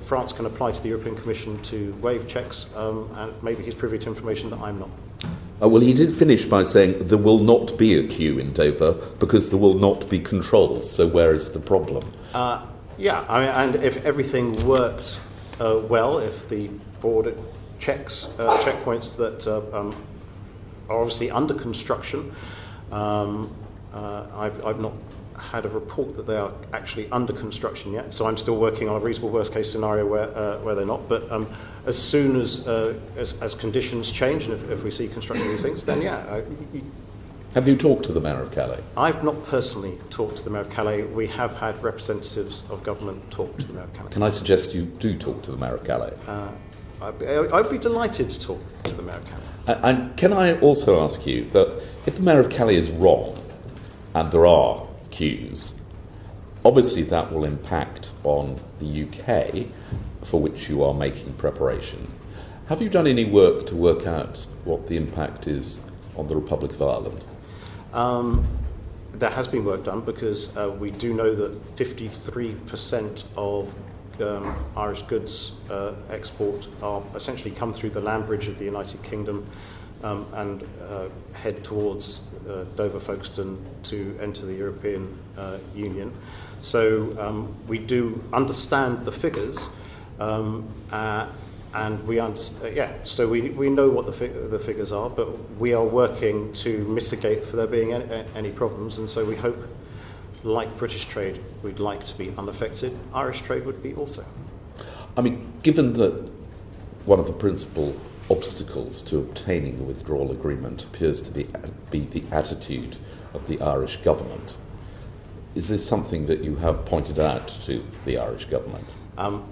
France can apply to the European Commission to waive checks, and maybe he's privy to information that I'm not. Well, he did finish by saying there will not be a queue in Dover because there will not be controls, so where is the problem? And if everything worked well, if the border checkpoints that are obviously under construction, I've not had a report that they are actually under construction yet, so I'm still working on a reasonable worst case scenario where they're not, but as soon as conditions change and if we see construction of these things, then Have you talked to the Mayor of Calais? I've not personally talked to the Mayor of Calais. We have had representatives of government talk to the Mayor of Calais. Can I suggest you do talk to the Mayor of Calais? I'd be delighted to talk to the Mayor of Calais. And can I also ask you that if the Mayor of Calais is wrong, and there are queues, obviously that will impact on the UK, for which you are making preparation. Have you done any work to work out what the impact is on the Republic of Ireland? There has been work done, because we do know that 53% of Irish goods export are essentially come through the land bridge of the United Kingdom and head towards Dover, Folkestone to enter the European Union. So we do understand the figures, and we understand. So we know what the figures are, but we are working to mitigate for there being any problems, and so we hope, like British trade, we'd like to be unaffected. Irish trade would be also. I mean, given that one of the principal obstacles to obtaining a withdrawal agreement appears to be the attitude of the Irish government, is this something that you have pointed out to the Irish government?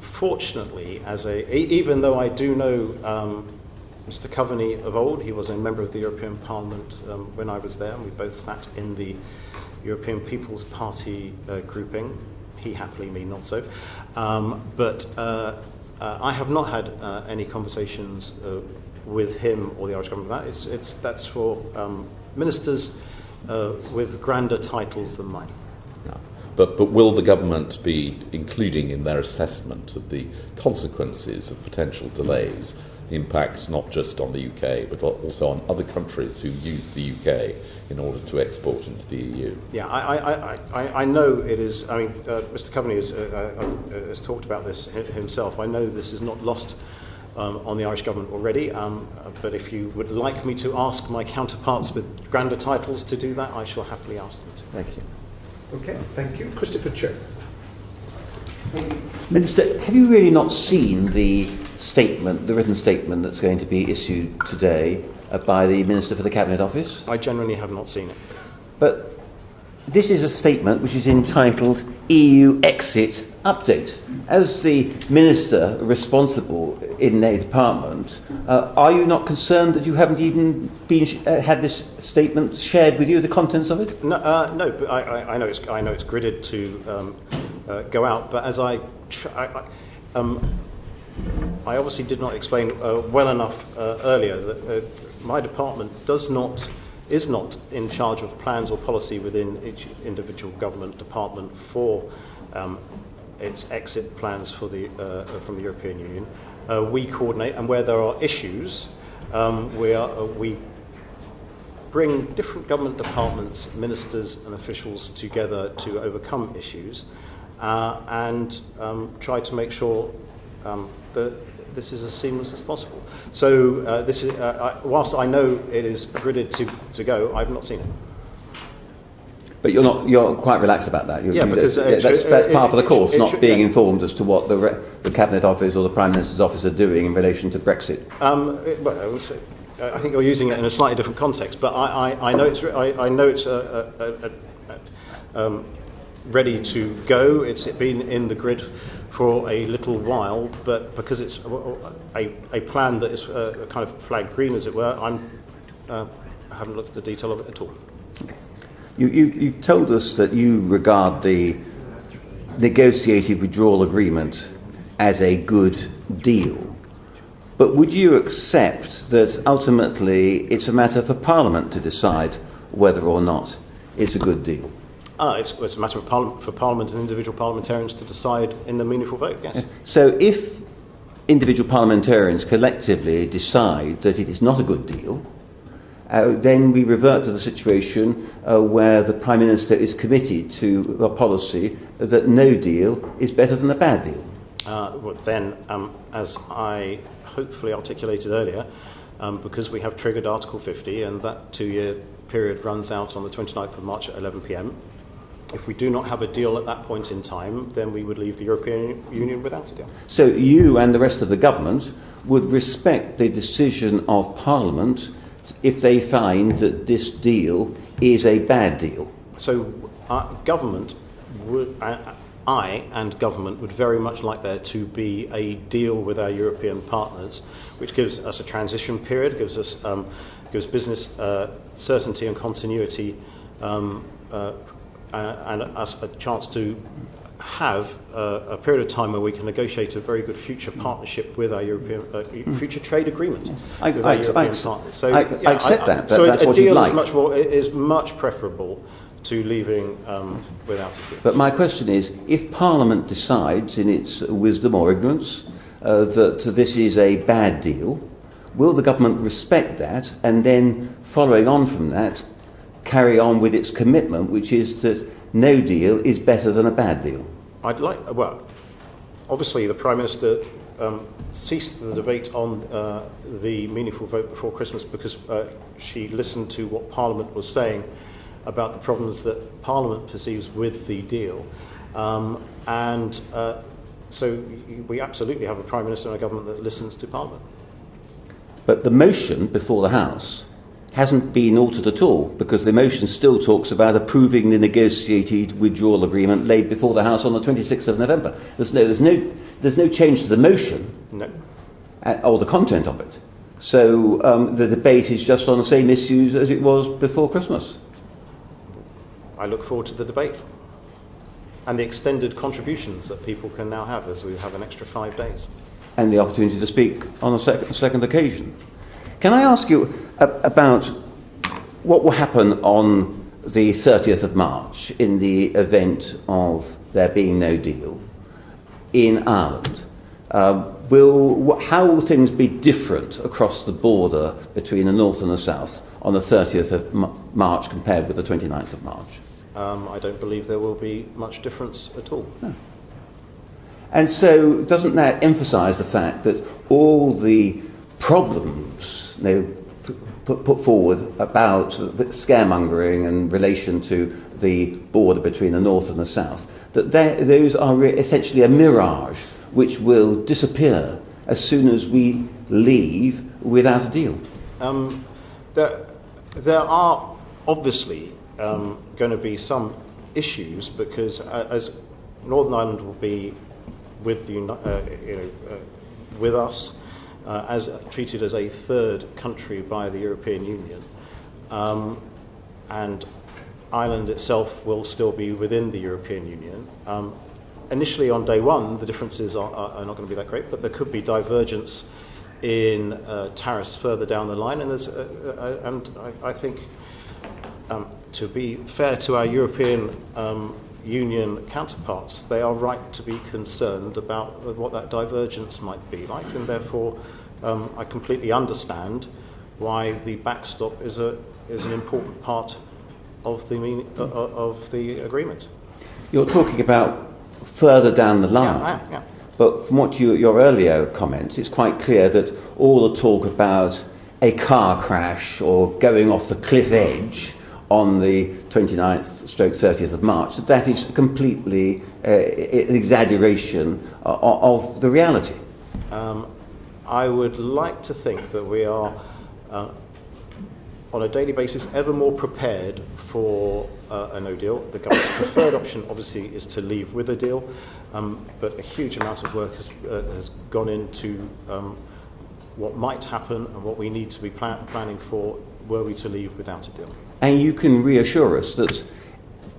Fortunately, even though I do know Mr. Coveney of old, he was a member of the European Parliament when I was there, and we both sat in the European People's Party grouping. He happily, me not so. But I have not had any conversations with him or the Irish government. That's for ministers with grander titles than mine. No. But will the government be including in their assessment of the consequences of potential delays the impact not just on the UK but also on other countries who use the UK in order to export into the EU? Yeah, I know it is. I mean, Mr. Coveney has talked about this himself. I know this is not lost on the Irish government already, but if you would like me to ask my counterparts with grander titles to do that, I shall happily ask them to. Thank you. Okay, thank you. Christopher Cho. Minister, have you really not seen the statement, the written statement that's going to be issued today by the Minister for the Cabinet Office? I generally have not seen it. But this is a statement which is entitled EU Exit Update. As the Minister responsible in their department, are you not concerned that you haven't even had this statement shared with you, the contents of it? No, but I know it's gridded to go out, but as I obviously did not explain well enough earlier that my department is not in charge of plans or policy within each individual government department for its exit plans for from the European Union. We coordinate, and where there are issues, we bring different government departments, ministers and officials together to overcome issues and try to make sure that this is as seamless as possible. So this is, whilst I know it is gridded to go, I've not seen it. But you're quite relaxed about that. Because that's part of the course, not being informed as to what the Cabinet Office or the Prime Minister's Office are doing in relation to Brexit. Well, I would say, I think you're using it in a slightly different context, but I know it's ready to go. It's been in the grid for a little while, but because it's a plan that is kind of flagged green, as it were, I haven't looked at the detail of it at all. You've told us that you regard the negotiated withdrawal agreement as a good deal. But would you accept that ultimately it's a matter for Parliament to decide whether or not it's a good deal? It's a matter for Parliament and individual parliamentarians to decide in the meaningful vote, yes. So if individual parliamentarians collectively decide that it is not a good deal, then we revert to the situation where the Prime Minister is committed to a policy that no deal is better than a bad deal. Well, then, as I hopefully articulated earlier, because we have triggered Article 50 and that 2-year period runs out on the 29th of March at 11 p.m, if we do not have a deal at that point in time, then we would leave the European Union without a deal. So you and the rest of the government would respect the decision of Parliament if they find that this deal is a bad deal? So government would, I and government would very much like there to be a deal with our European partners, which gives us a transition period, gives business certainty and continuity, and us a chance to have a period of time where we can negotiate a very good future partnership with our European future trade agreement with our European partners. So I accept that. So that's a what deal you'd like. is much preferable to leaving without a deal. But my question is, if Parliament decides in its wisdom or ignorance that this is a bad deal, will the government respect that and then, following on from that, carry on with its commitment, which is that no deal is better than a bad deal? Obviously the Prime Minister ceased the debate on the meaningful vote before Christmas because she listened to what Parliament was saying about the problems that Parliament perceives with the deal. So we absolutely have a Prime Minister and a government that listens to Parliament. But the motion before the House hasn't been altered at all, because the motion still talks about approving the negotiated withdrawal agreement laid before the House on the 26th of November. There's no change to the motion, No. Or the content of it. So the debate is just on the same issues as it was before Christmas. I look forward to the debate and the extended contributions that people can now have as we have an extra 5 days. And the opportunity to speak on a second occasion. Can I ask you about what will happen on the 30th of March in the event of there being no deal in Ireland? How will things be different across the border between the north and the south on the 30th of March compared with the 29th of March? I don't believe there will be much difference at all. No. And so doesn't that emphasise the fact that all the problems put forward about scaremongering in relation to the border between the north and the south, that those are essentially a mirage which will disappear as soon as we leave without a deal? There are obviously going to be some issues because as Northern Ireland will be with with us as treated as a third country by the European Union, and Ireland itself will still be within the European Union. Initially on day one, the differences are not going to be that great, but there could be divergence in tariffs further down the line, and I think to be fair to our European Union counterparts, they are right to be concerned about what that divergence might be like, and therefore I completely understand why the backstop is an important part of the agreement. You're talking about further down the line. Yeah. But from what your earlier comments, it's quite clear that all the talk about a car crash or going off the cliff edge on the 29th/30th of March, that is completely an exaggeration of the reality. I would like to think that we are, on a daily basis, ever more prepared for a no deal. The government's preferred option, obviously, is to leave with a deal, but a huge amount of work has gone into what might happen and what we need to be planning for were we to leave without a deal. And you can reassure us that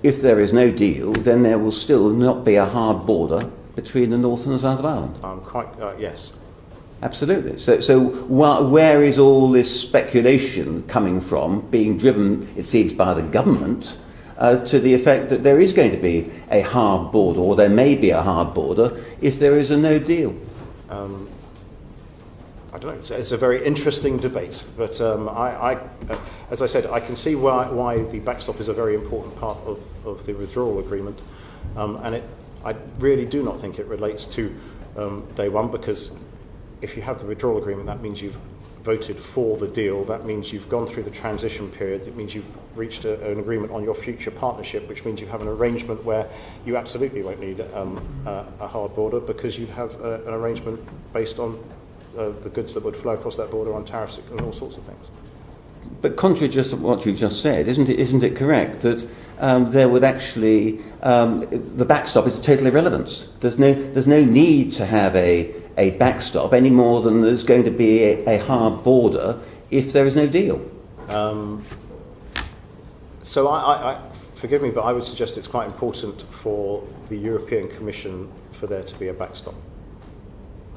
if there is no deal, then there will still not be a hard border between the north and the south of Ireland? Yes. Absolutely. So where is all this speculation coming from, being driven, it seems, by the government, to the effect that there is going to be a hard border, or there may be a hard border, if there is a no deal? I don't know. It's a very interesting debate, but as I said, I can see why the backstop is a very important part of the withdrawal agreement, and I really do not think it relates to day one, because if you have the withdrawal agreement, that means you've voted for the deal, that means you've gone through the transition period, it means you've reached an agreement on your future partnership, which means you have an arrangement where you absolutely won't need a hard border, because you have an arrangement based on the goods that would flow across that border on tariffs and all sorts of things. But contrary to what you've just said, isn't it correct that there would actually the backstop is total irrelevance? There's no need to have a backstop any more than there's going to be a hard border if there is no deal. So I forgive me, but I would suggest it's quite important for the European Commission for there to be a backstop.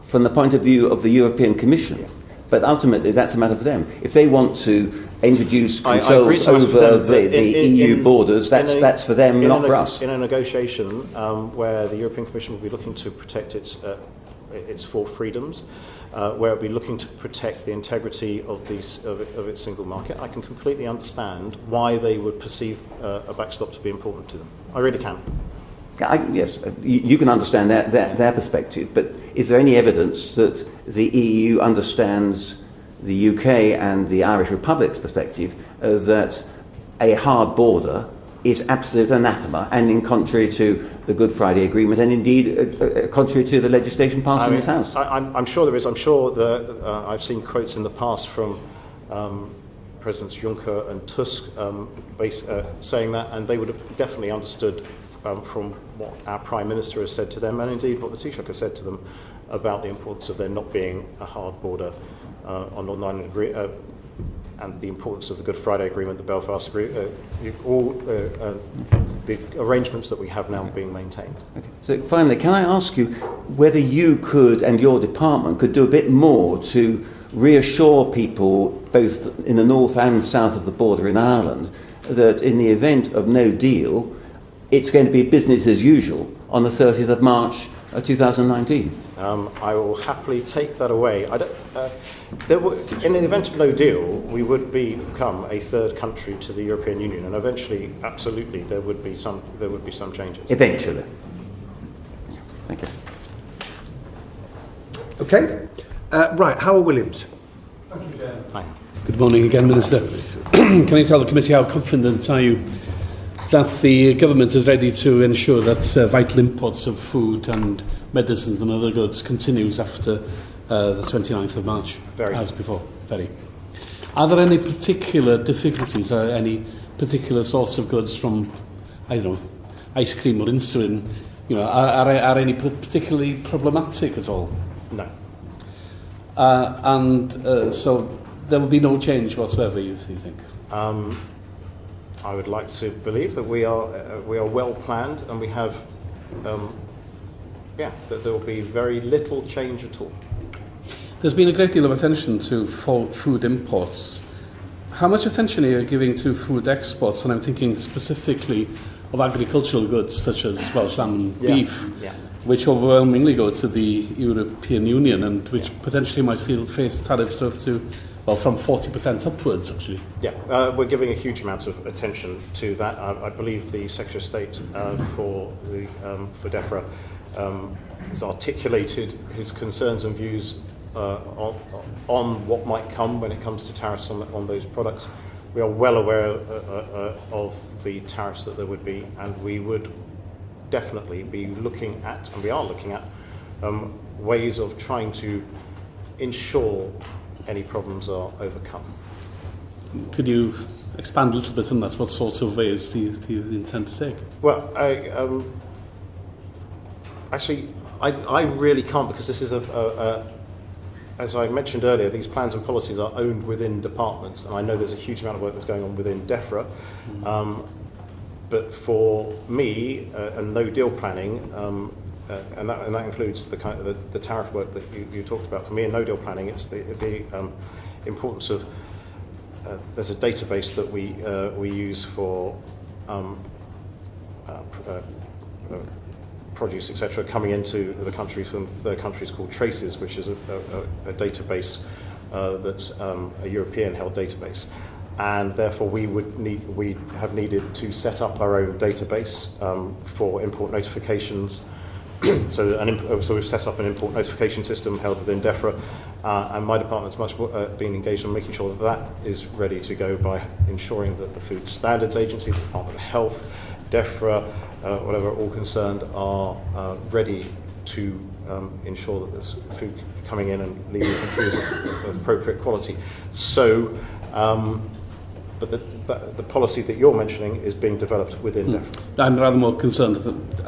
From the point of view of the European Commission. Yeah. But ultimately, that's a matter for them. If they want to introduce controls over the EU borders, that's for them, not for us. In a negotiation where the European Commission will be looking to protect its four freedoms, where it will be looking to protect the integrity of its single market, I can completely understand why they would perceive a backstop to be important to them. I really can. Yes, you can understand their perspective, but is there any evidence that the EU understands the UK and the Irish Republic's perspective that a hard border is absolute anathema and in contrary to the Good Friday Agreement and indeed contrary to the legislation passed in this House? I'm sure there is. I'm sure that I've seen quotes in the past from Presidents Juncker and Tusk saying that, and they would have definitely understood from what our Prime Minister has said to them, and indeed what the Taoiseach has said to them about the importance of there not being a hard border on Northern Ireland, and the importance of the Good Friday Agreement, the Belfast Agreement, all the arrangements that we have now being maintained. Okay. So finally, can I ask you whether you could, and your department, could do a bit more to reassure people, both in the north and south of the border in Ireland, that in the event of no deal, it's going to be business as usual on the 30th of March 2019? I will happily take that away. In the event of no deal, we would become a third country to the European Union, and eventually, absolutely, there would be some changes. Eventually. Thank you. Okay. Right, Howard Williams. Thank you, Chair. Hi. Good morning again, Minister. Can you tell the committee how confident are you that the government is ready to ensure that vital imports of food and medicines and other goods continues after the 29th of March, as before? Very. Are there any particular difficulties or any particular source of goods from, I don't know, ice cream or insulin? Are any particularly problematic at all? No. So there will be no change whatsoever, you think? I would like to believe that we are well planned, and we have, that there will be very little change at all. There's been a great deal of attention to food imports. How much attention are you giving to food exports? And I'm thinking specifically of agricultural goods such as Welsh lamb and beef, which overwhelmingly go to the European Union and which potentially might face tariffs up to, from 40% upwards, actually. Yeah, we're giving a huge amount of attention to that. I believe the Secretary of State for DEFRA has articulated his concerns and views on what might come when it comes to tariffs on those products. We are well aware of the tariffs that there would be, and we would definitely be looking at, and we are looking at, ways of trying to ensure any problems are overcome. Could you expand a little bit on that? What sorts of ways do you intend to take? Well, I really can't, because this is as I mentioned earlier, these plans and policies are owned within departments, and I know there's a huge amount of work that's going on within DEFRA. But for me, and no deal planning, and that includes the tariff work that you talked about. For me, in no deal planning, it's the importance of there's a database that we use for produce, etc., coming into the country from third countries called Traces, which is a database that's a European-held database, and therefore we have needed to set up our own database for import notifications. So we've set up an import notification system held within DEFRA, and my department's much been engaged on making sure that is ready to go by ensuring that the Food Standards Agency, the Department of Health, DEFRA, whatever, all concerned, are ready to ensure that there's food coming in and leaving the country is of appropriate quality. So, but the policy that you're mentioning is being developed within DEFRA. I'm rather more concerned at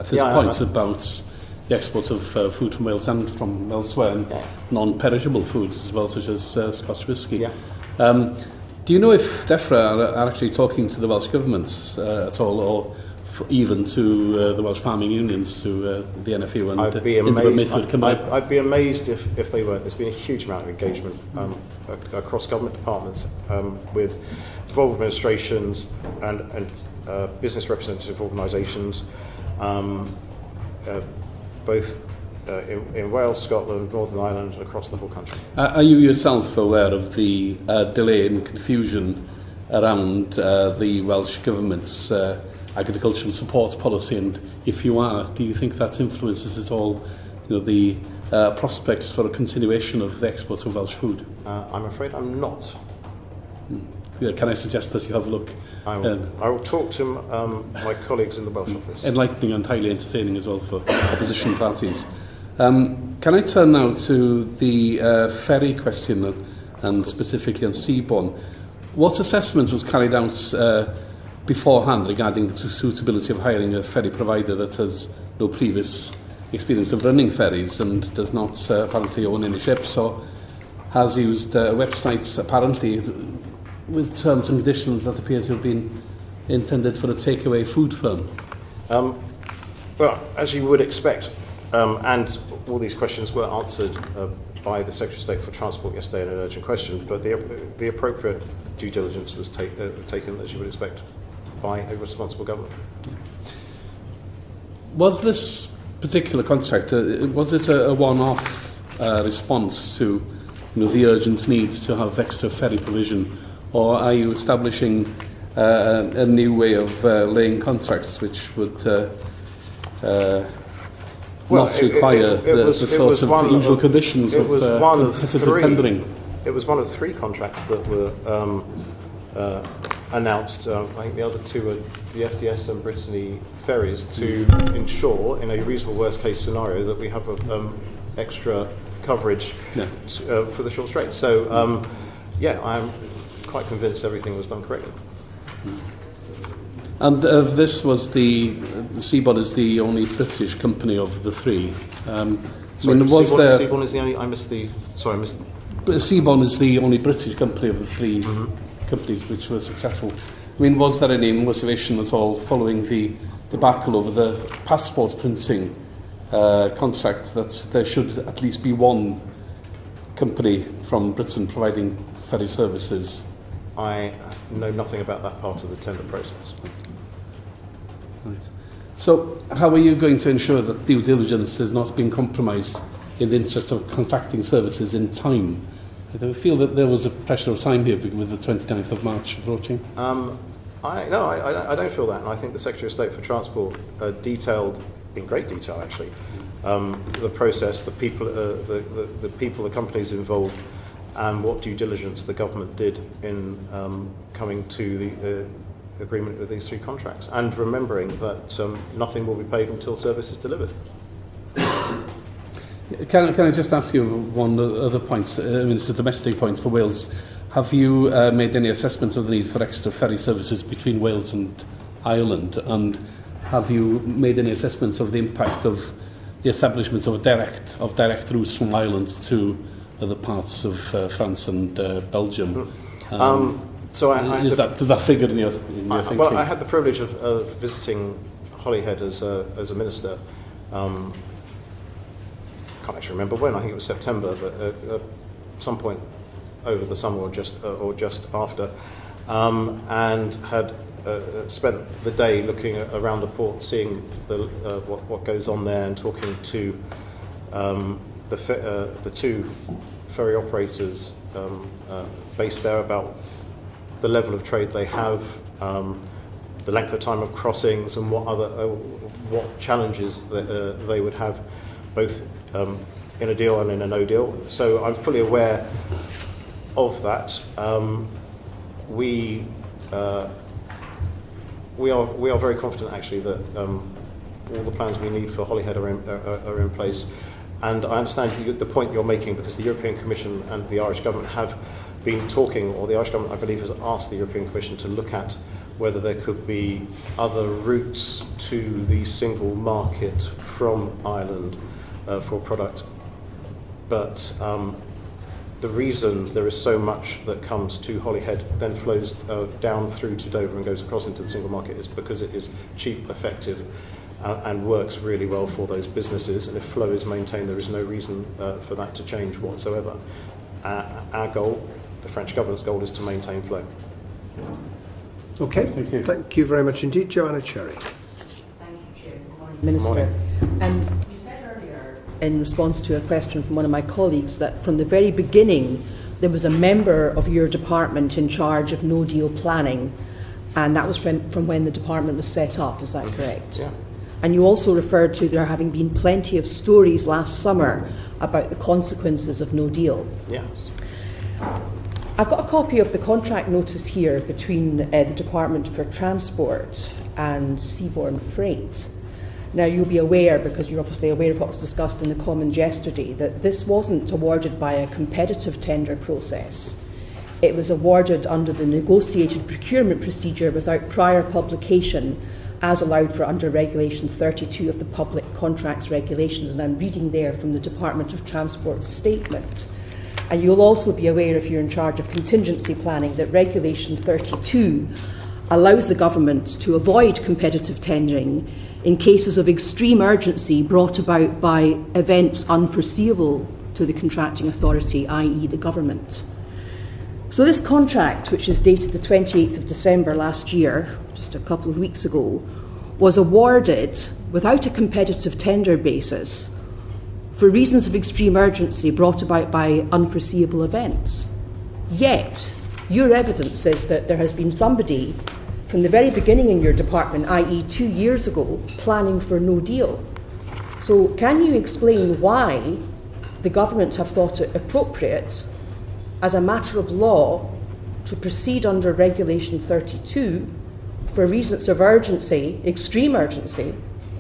this point about the exports of food from Wales and from elsewhere, and non-perishable foods as well, such as Scotch whisky. Yeah. Do you know if DEFRA are actually talking to the Welsh Government at all, or even to the Welsh farming unions, to the NFU and I'd be amazed if they weren't. There's been a huge amount of engagement across government departments with devolved administrations and business representative organisations, both in Wales, Scotland, Northern Ireland, and across the whole country. Are you yourself aware of the delay and confusion around the Welsh Government's agricultural support policy, and if you are, do you think that influences at all the prospects for a continuation of the exports of Welsh food? I'm afraid I'm not. Can I suggest that you have a look? I will talk to my colleagues in the Welsh office. Enlightening and highly entertaining as well for opposition parties. Can I turn now to the ferry question, and specifically on Seaborne? What assessment was carried out beforehand regarding the suitability of hiring a ferry provider that has no previous experience of running ferries and does not apparently own any ships, or has used websites apparently with terms and conditions that appear to have been intended for a takeaway food firm? Well, as you would expect, and all these questions were answered by the Secretary of State for Transport yesterday in an urgent question, but the appropriate due diligence was taken, as you would expect, by a responsible government. Was this particular contract, was it a one-off response to the urgent need to have extra ferry provision, or are you establishing a new way of laying contracts which would not require the sort of usual conditions of competitive tendering? It was one of 3 contracts that were announced. I think the other 2 were the FDS and Brittany ferries, to ensure, in a reasonable worst-case scenario, that we have extra coverage for the short strait. So, I'm quite convinced everything was done correctly. And this was the Seaborne is the only British company of the 3. Seaborne is the only. I missed the. Seaborne is the only British company of the 3 companies which were successful. Was there any motivation at all following the debacle over the passport printing contract that there should at least be one company from Britain providing ferry services? I know nothing about that part of the tender process. Right. So, how are you going to ensure that due diligence is not being compromised in the interest of contracting services in time? I feel that there was a pressure of time here with the 29th of March approaching. I don't feel that, and I think the Secretary of State for Transport detailed, in great detail actually, the process, the people, the companies involved, and what due diligence the government did in coming to the agreement with these 3 contracts, and remembering that nothing will be paid until service is delivered. Can I just ask you one other point? It's a domestic point for Wales. Have you made any assessments of the need for extra ferry services between Wales and Ireland? And have you made any assessments of the impact of the establishment of direct routes from Ireland to other parts of France and Belgium? Does that figure in your thinking? Well, I had the privilege of visiting Holyhead as a minister. Can't actually remember when. I think it was September, but at some point over the summer or just after, and had spent the day looking around the port, seeing what goes on there, and talking to the 2 ferry operators based there about the level of trade they have, the length of time of crossings, and what challenges that they would have, both in a deal and in a no deal. So I'm fully aware of that. We are very confident actually that all the plans we need for Holyhead are in place. And I understand the point you're making, because the European Commission and the Irish government have been talking, or the Irish government, I believe, has asked the European Commission to look at whether there could be other routes to the single market from Ireland for product. But the reason there is so much that comes to Holyhead, then flows down through to Dover and goes across into the single market, is because it is cheap, effective, and works really well for those businesses. And if flow is maintained, there is no reason for that to change whatsoever. Our goal, the French government's goal, is to maintain flow. Okay, thank you very much indeed. Joanna Cherry. Thank you, Chair. Good morning, Minister. You said earlier, in response to a question from one of my colleagues, that from the very beginning there was a member of your department in charge of no-deal planning, and that was from when the department was set up. Is that correct? Yeah. And you also referred to there having been plenty of stories last summer about the consequences of no deal. Yes. I've got a copy of the contract notice here between the Department for Transport and Seaborne Freight. Now, you'll be aware, because you're obviously aware of what was discussed in the Commons yesterday, that this wasn't awarded by a competitive tender process. It was awarded under the negotiated procurement procedure without prior publication, as allowed for under Regulation 32 of the Public Contracts Regulations. And I'm reading there from the Department of Transport's statement. And you'll also be aware, if you're in charge of contingency planning, that Regulation 32 allows the government to avoid competitive tendering in cases of extreme urgency brought about by events unforeseeable to the contracting authority, i.e. the government. So this contract, which is dated the 28th of December last year, just a couple of weeks ago, was awarded without a competitive tender basis for reasons of extreme urgency brought about by unforeseeable events. Yet, your evidence says that there has been somebody from the very beginning in your department, i.e. 2 years ago, planning for no deal. So can you explain why the government have thought it appropriate, as a matter of law, to proceed under Regulation 32 for reasons of urgency, extreme urgency,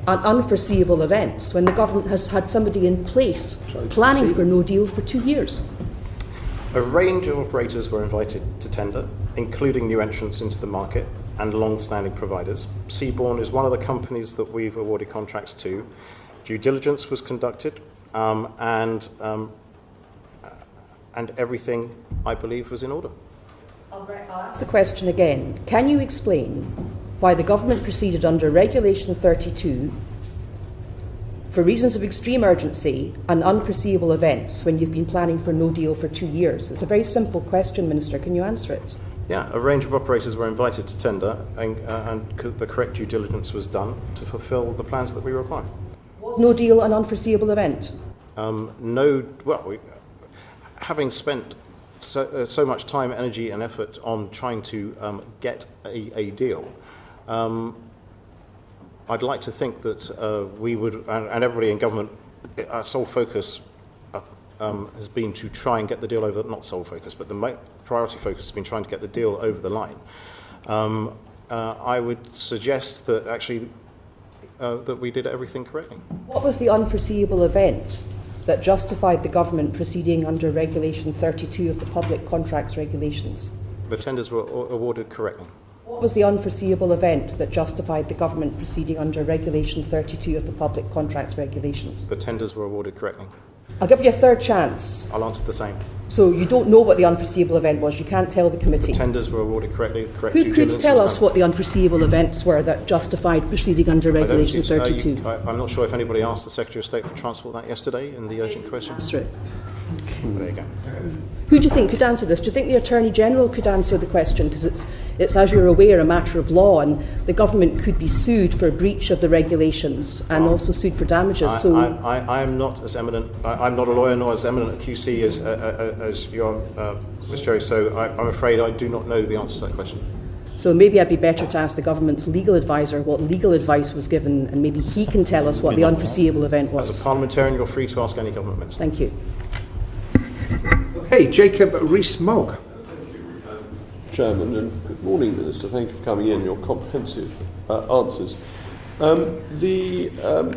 and unforeseeable events, when the government has had somebody in place planning for no deal for 2 years? A range of operators were invited to tender, including new entrants into the market and long-standing providers. Seaborne is one of the companies that we've awarded contracts to. Due diligence was conducted, and everything, I believe, was in order. I'll ask the question again. Can you explain why the government proceeded under Regulation 32 for reasons of extreme urgency and unforeseeable events when you've been planning for no deal for 2 years? It's a very simple question, Minister. Can you answer it? Yeah, a range of operators were invited to tender, and the correct due diligence was done to fulfil the plans that we require. Was no deal an unforeseeable event? Having spent so much time, energy and effort on trying to get a deal, I'd like to think that we would, and everybody in government, our sole focus has been to try and get the deal over, not sole focus, but the priority focus has been trying to get the deal over the line. I would suggest that actually that we did everything correctly. What was the unforeseeable event that justified the government proceeding under Regulation 32 of the Public Contracts Regulations? The tenders were awarded correctly. What was the unforeseeable event that justified the government proceeding under Regulation 32 of the Public Contracts Regulations? The tenders were awarded correctly. I'll give you a third chance. I'll answer the same. So you don't know what the unforeseeable event was. You can't tell the committee. The tenders were awarded correctly. Who could tell us what the unforeseeable events were that justified proceeding under Regulation 32? I'm not sure if anybody asked the Secretary of State for Transport that yesterday in the urgent question. That's right. There you go. Who do you think could answer this? Do you think the Attorney General could answer the question? Because it's, as you're aware, a matter of law, and the government could be sued for breach of the regulations and also sued for damages. I am not as eminent. I'm not a lawyer nor as eminent at QC as you are, Ms. Cherry. So I'm afraid I do not know the answer to that question. So maybe I'd be better to ask the government's legal advisor what legal advice was given, and maybe he can tell us what the unforeseeable event was. As a parliamentarian, you're free to ask any government minister. Thank you. Okay, Jacob Rees-Mogg. Chairman, and good morning, Minister. Thank you for coming in, your comprehensive answers. The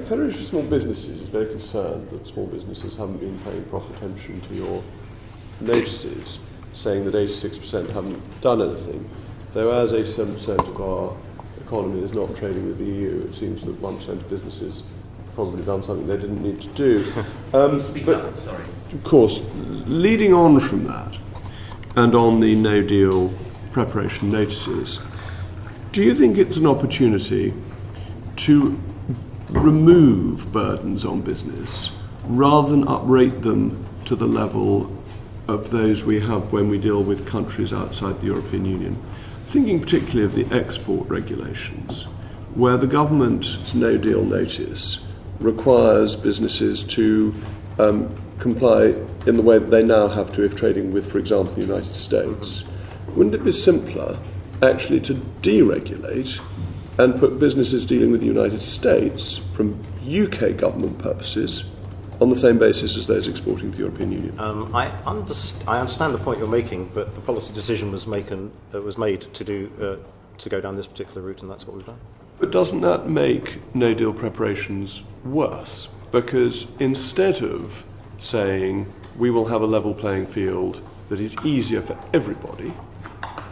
Federation of Small Businesses is very concerned that small businesses haven't been paying proper attention to your notices, saying that 86% haven't done anything. Though as 87% of our economy is not trading with the EU, it seems that 1% of businesses have probably done something they didn't need to do. But, of course, leading on from that, and on the no-deal preparation notices, do you think it's an opportunity to remove burdens on business rather than uprate them to the level of those we have when we deal with countries outside the European Union? Thinking particularly of the export regulations, where the government's no-deal notice requires businesses to comply in the way that they now have to if trading with, for example, the United States. Wouldn't it be simpler actually to deregulate and put businesses dealing with the United States from UK government purposes on the same basis as those exporting to the European Union? I understand the point you're making, but the policy decision was made to go down this particular route, and that's what we've done. But doesn't that make no-deal preparations worse? Because instead of saying we will have a level playing field that is easier for everybody,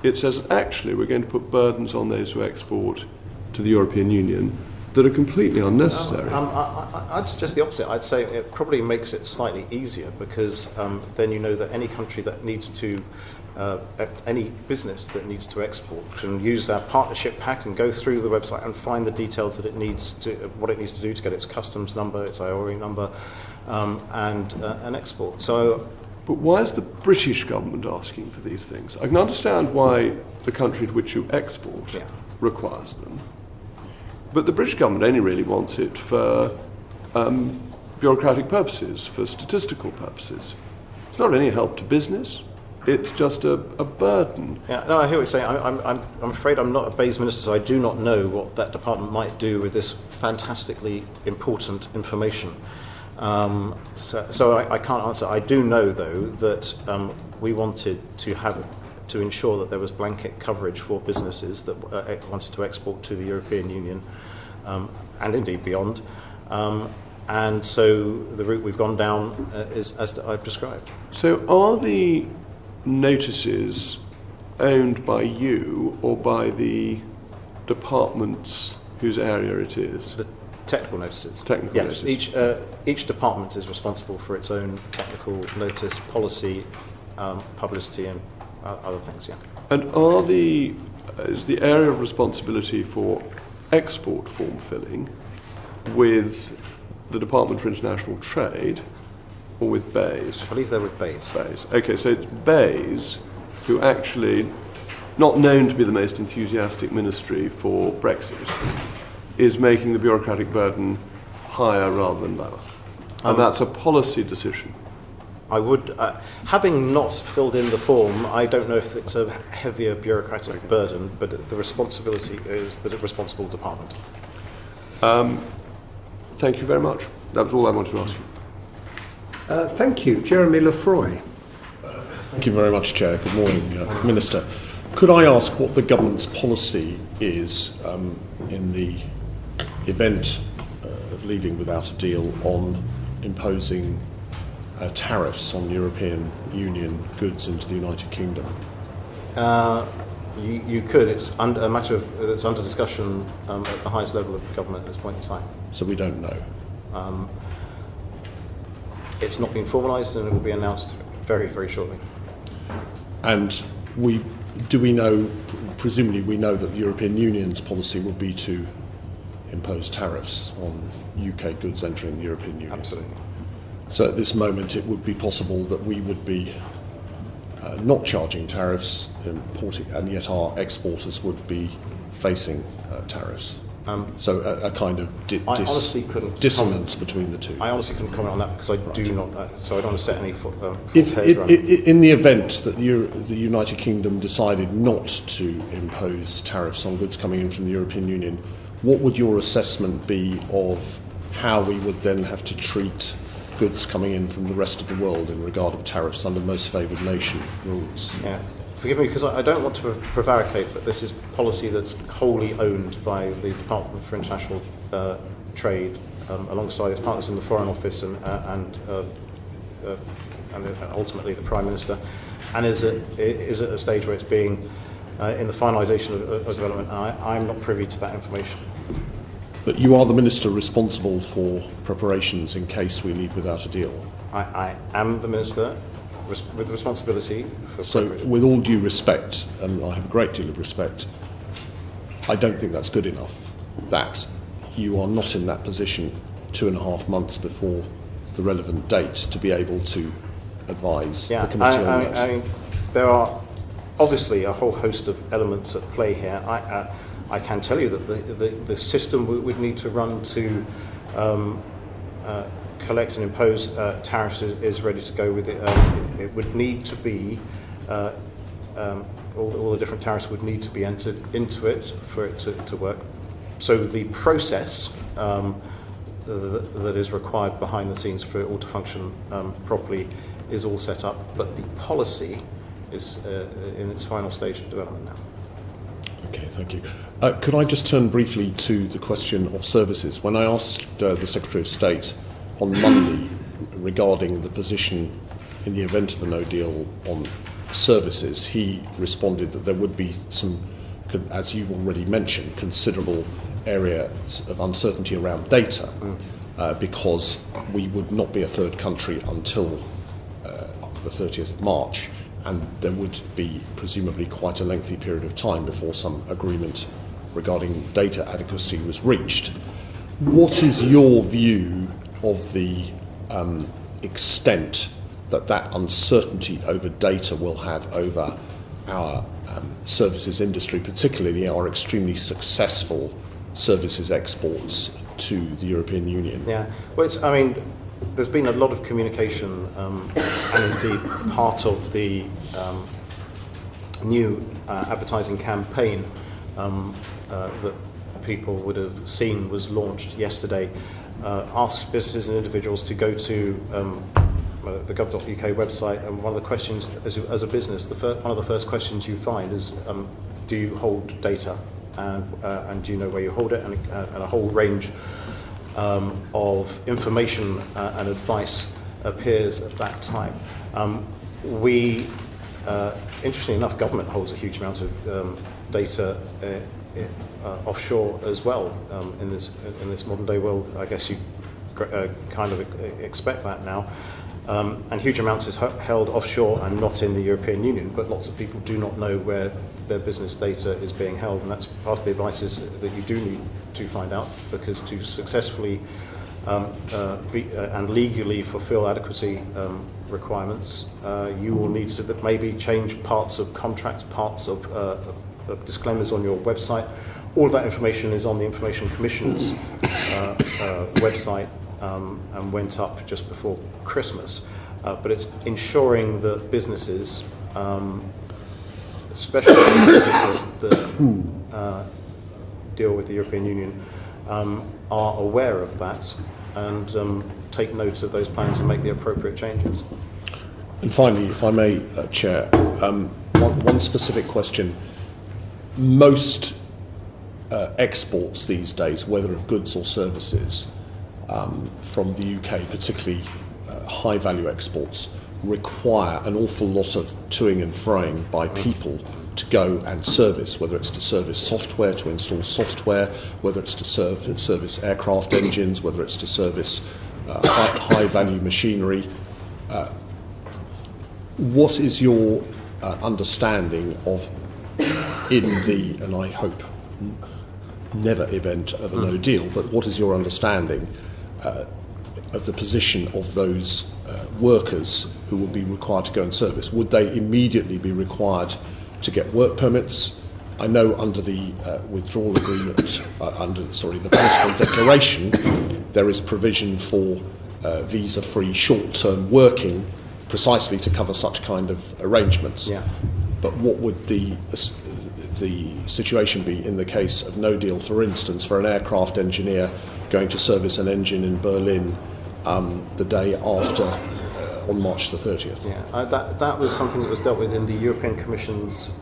it says actually we're going to put burdens on those who export to the European Union that are completely unnecessary. I'd suggest the opposite. I'd say it probably makes it slightly easier because then you know that any country that needs to, any business that needs to export can use that partnership pack and go through the website and find the details that it needs to, what it needs to do to get its customs number, its IORI number, and an export. So, but why is the British government asking for these things? I can understand why the country to which you export requires them. But the British government only really wants it for bureaucratic purposes, for statistical purposes. It's not any help to business. It's just a burden. Yeah, no, I hear what you're saying. I'm afraid I'm not a Bayes minister, so I do not know what that department might do with this fantastically important information. So I can't answer. I do know, though, that we wanted to ensure that there was blanket coverage for businesses that wanted to export to the European Union and indeed beyond. And so the route we've gone down is as I've described. So are the notices owned by you or by the departments whose area it is? The technical notices. Technical yes, notices. Each department is responsible for its own technical notice, policy, publicity, and other things. Yeah. And is the area of responsibility for export form filling with the Department for International Trade or with Bayes? I believe they're with Bayes. Bayes. Okay, so it's Bayes who actually, not known to be the most enthusiastic ministry for Brexit, is making the bureaucratic burden higher rather than lower. And that's a policy decision. I would, having not filled in the form, I don't know if it's a heavier bureaucratic burden, but the responsibility is the responsible department. Thank you very much. That was all I wanted to ask you. Thank you. Jeremy Lefroy. Thank you very much, Chair. Good morning, Minister. Could I ask what the government's policy is in the event of leaving without a deal on imposing tariffs on European Union goods into the United Kingdom? You could. It's under a matter of it's under discussion at the highest level of government at this point in time. So we don't know. It's not been formalised, and it will be announced very, very shortly. And do we know? Presumably, we know that the European Union's policy will be to impose tariffs on UK goods entering the European Union. Absolutely. So at this moment, it would be possible that we would be not charging tariffs, importing, and yet our exporters would be facing tariffs. So a kind of dissonance between the two. I honestly couldn't comment on that because I do not. So I don't want to set any. In the event that the United Kingdom decided not to impose tariffs on goods coming in from the European Union, what would your assessment be of how we would then have to treat goods coming in from the rest of the world in regard of tariffs under most favoured nation rules? Yeah. forgive me because I don't want to prevaricate, but this is policy that's wholly owned by the Department for International Trade, alongside its partners in the Foreign Office and ultimately the Prime Minister, and is at a stage where it's being in the finalisation of development. And I'm not privy to that information. But you are the Minister responsible for preparations in case we leave without a deal. I am the Minister with responsibility for So, with all due respect, and I have a great deal of respect, I don't think that's good enough. That you are not in that position 2.5 months before the relevant date to be able to advise the committee on that. I mean, there are obviously a whole host of elements at play here. I can tell you that the system we would need to run to collect and impose tariffs is ready to go with it. It would need to be, all the different tariffs would need to be entered into it for it to work. So the process that is required behind the scenes for it all to function properly is all set up, but the policy is in its final stage of development now. Okay, thank you. Could I just turn briefly to the question of services? When I asked the Secretary of State on Monday regarding the position in the event of a no deal on services, he responded that there would be some, as you've already mentioned, considerable areas of uncertainty around data because we would not be a third country until the 30th of March. And there would be presumably quite a lengthy period of time before some agreement regarding data adequacy was reached. What is your view of the extent that uncertainty over data will have over our services industry, particularly our extremely successful services exports to the European Union? Yeah, well, there's been a lot of communication, and indeed part of the new advertising campaign that people would have seen was launched yesterday. Asked businesses and individuals to go to the gov.uk website, and one of the questions, as a business, one of the first questions you find is, do you hold data, and do you know where you hold it, and a whole range of information and advice appears at that time. Interestingly enough, government holds a huge amount of data offshore as well in this modern day world. I guess you kind of expect that now. And huge amounts is held offshore and not in the European Union, but lots of people do not know where their business data is being held, and that's part of the advice is that you do need to find out, because to successfully and legally fulfill adequacy requirements, you will need to maybe change parts of contracts, parts of disclaimers on your website. All of that information is on the Information Commission's website and went up just before Christmas. But it's ensuring that businesses, especially businesses that deal with the European Union, are aware of that and take note of those plans and make the appropriate changes. And finally, if I may, Chair, one specific question. Most exports these days, whether of goods or services, from the UK, particularly high-value exports, require an awful lot of toing and froing by people to go and service, whether it's to service software, to install software, whether it's to service aircraft engines, whether it's to service high-value machinery. What is your understanding of, in the, and I hope never event of a no deal, but what is your understanding of the position of those workers who will be required to go and service? Would they immediately be required to get work permits? I know under the withdrawal agreement, the Principal Declaration, there is provision for visa-free short-term working precisely to cover such kind of arrangements. Yeah. But what would the situation be in the case of no deal, for instance, for an aircraft engineer going to service an engine in Berlin the day after on March the 30th. Yeah, that was something that was dealt with in the European Commission's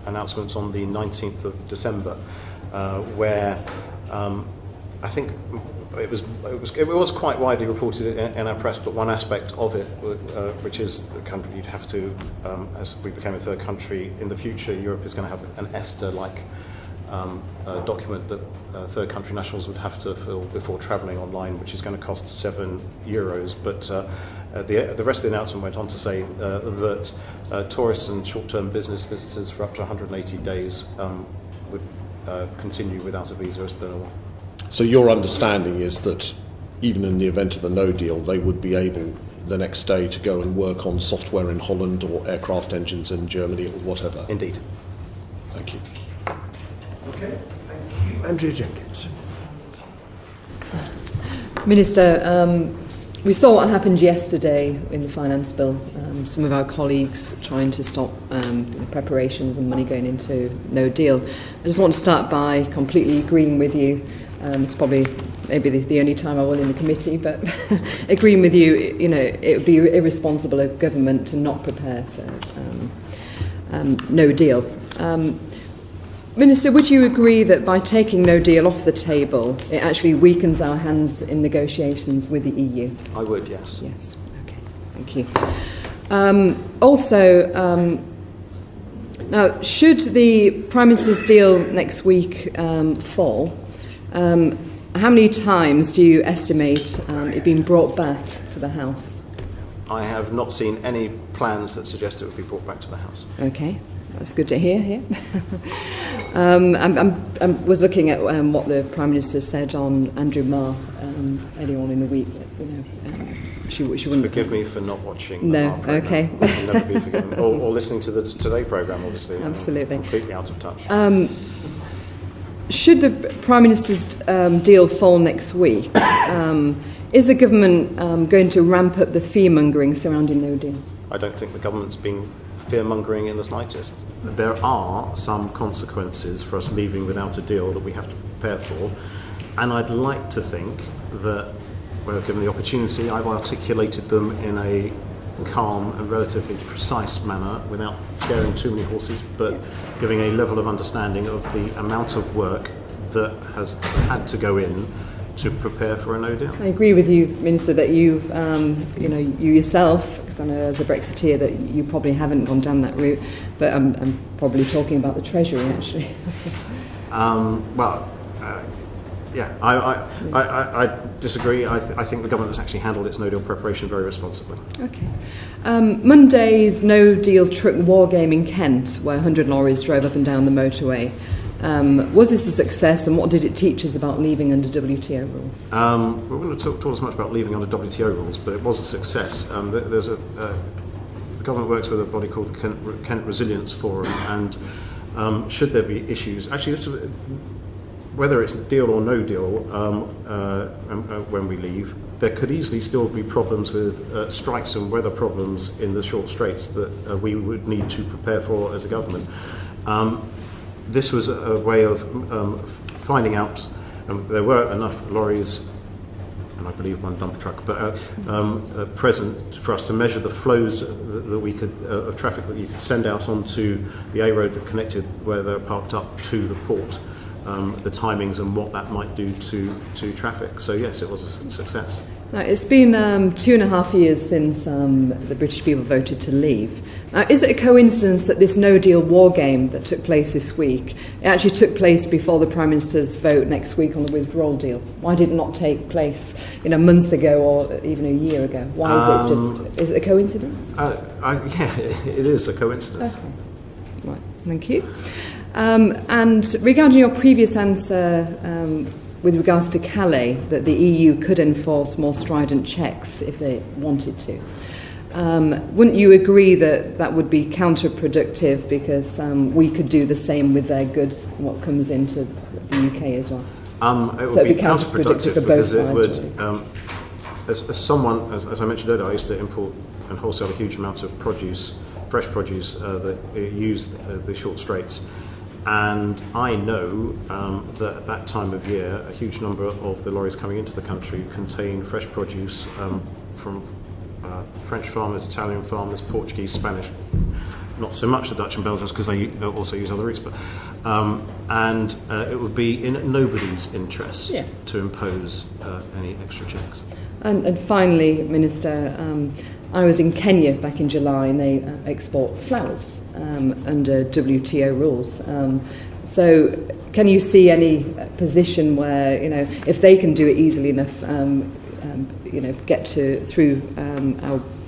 announcements on the 19th of December, where I think it was quite widely reported in our press, but one aspect of it, which is the country you'd have to, as we became a third country in the future, Europe is going to have an ESTA-like document that third country nationals would have to fill before travelling online, which is going to cost €7. But the rest of the announcement went on to say that tourists and short-term business visitors for up to 180 days would continue without a visa as per normal. So your understanding is that even in the event of a no deal, they would be able the next day to go and work on software in Holland or aircraft engines in Germany or whatever? Indeed. Thank you. Okay, thank you. Andrea Jenkins. Minister, we saw what happened yesterday in the finance bill. Some of our colleagues trying to stop preparations and money going into no deal. I just want to start by completely agreeing with you. It's probably maybe the only time I will in the committee, but agreeing with you, it would be irresponsible of government to not prepare for no deal. Minister, would you agree that by taking no deal off the table, it actually weakens our hands in negotiations with the EU? I would, yes. Yes, okay, thank you. Also, now, should the Prime Minister's deal next week fall, how many times do you estimate it being brought back to the House? I have not seen any plans that suggest it would be brought back to the House. Okay. That's good to hear here. I was looking at what the Prime Minister said on Andrew Marr earlier on in the week. She wouldn't. Forgive me for not watching. No, the okay. I'll never be forgiven. Or listening to the Today programme, obviously. Absolutely. I'm completely out of touch. Should the Prime Minister's deal fall next week, is the government going to ramp up the fear-mongering surrounding no deal? I don't think the government's being fear-mongering in the slightest. There are some consequences for us leaving without a deal that we have to prepare for, and I'd like to think that, where given the opportunity, I've articulated them in a calm and relatively precise manner without scaring too many horses, but giving a level of understanding of the amount of work that has had to go in to prepare for a no deal. I agree with you, Minister, that you yourself, because I know as a Brexiteer that you probably haven't gone down that route, but I'm probably talking about the Treasury actually. Yeah, I disagree. I think the government has actually handled its no deal preparation very responsibly. Okay. Monday's no deal truck war game in Kent, where 100 lorries drove up and down the motorway. Was this a success, and what did it teach us about leaving under WTO rules? We're going to talk as much about leaving under WTO rules, but it was a success. The government works with a body called the Kent Resilience Forum, and should there be issues, actually, whether it's a deal or no deal, when we leave, there could easily still be problems with strikes and weather problems in the short straits that we would need to prepare for as a government. This was a way of finding out there were enough lorries, and I believe one dump truck, but present for us to measure the flows that we could of traffic that you could send out onto the A road that connected where they're parked up to the port. The timings and what that might do to traffic. So yes, it was a success. Now, it's been 2.5 years since the British people voted to leave. Now, is it a coincidence that this no-deal war game that took place this week, it actually took place before the Prime Minister's vote next week on the withdrawal deal? Why did it not take place, months ago or even a year ago? Why is it a coincidence? Yeah, it is a coincidence. Okay. Right, thank you. And regarding your previous answer with regards to Calais, that the EU could enforce more strident checks if they wanted to, wouldn't you agree that that would be counterproductive because we could do the same with their goods, what comes into the UK as well? It would be counterproductive because it would, as I mentioned earlier, I used to import and wholesale a huge amount of produce, fresh produce that used the short straits. And I know that at that time of year, a huge number of the lorries coming into the country contain fresh produce from French farmers, Italian farmers, Portuguese, Spanish, not so much the Dutch and Belgians because they also use other routes, but and it would be in nobody's interest to impose any extra checks. And finally, Minister, I was in Kenya back in July, and they export flowers under WTO rules. So can you see any position where, if they can do it easily enough, get through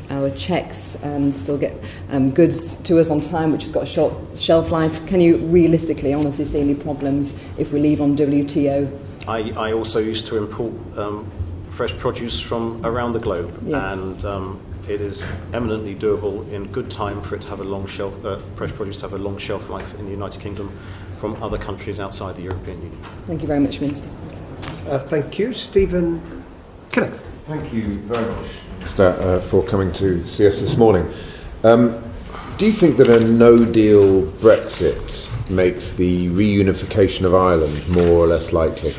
our checks and still get goods to us on time, which has got a short shelf life, can you realistically, honestly see any problems if we leave on WTO? I also used to import fresh produce from around the globe, and it is eminently doable in good time for it to have a long shelf, fresh produce to have a long shelf life in the United Kingdom from other countries outside the European Union. Thank you very much, Minister. Thank you. Stephen Kinnock. Thank you very much, Minister, for coming to see us this morning. Do you think that a no-deal Brexit makes the reunification of Ireland more or less likely?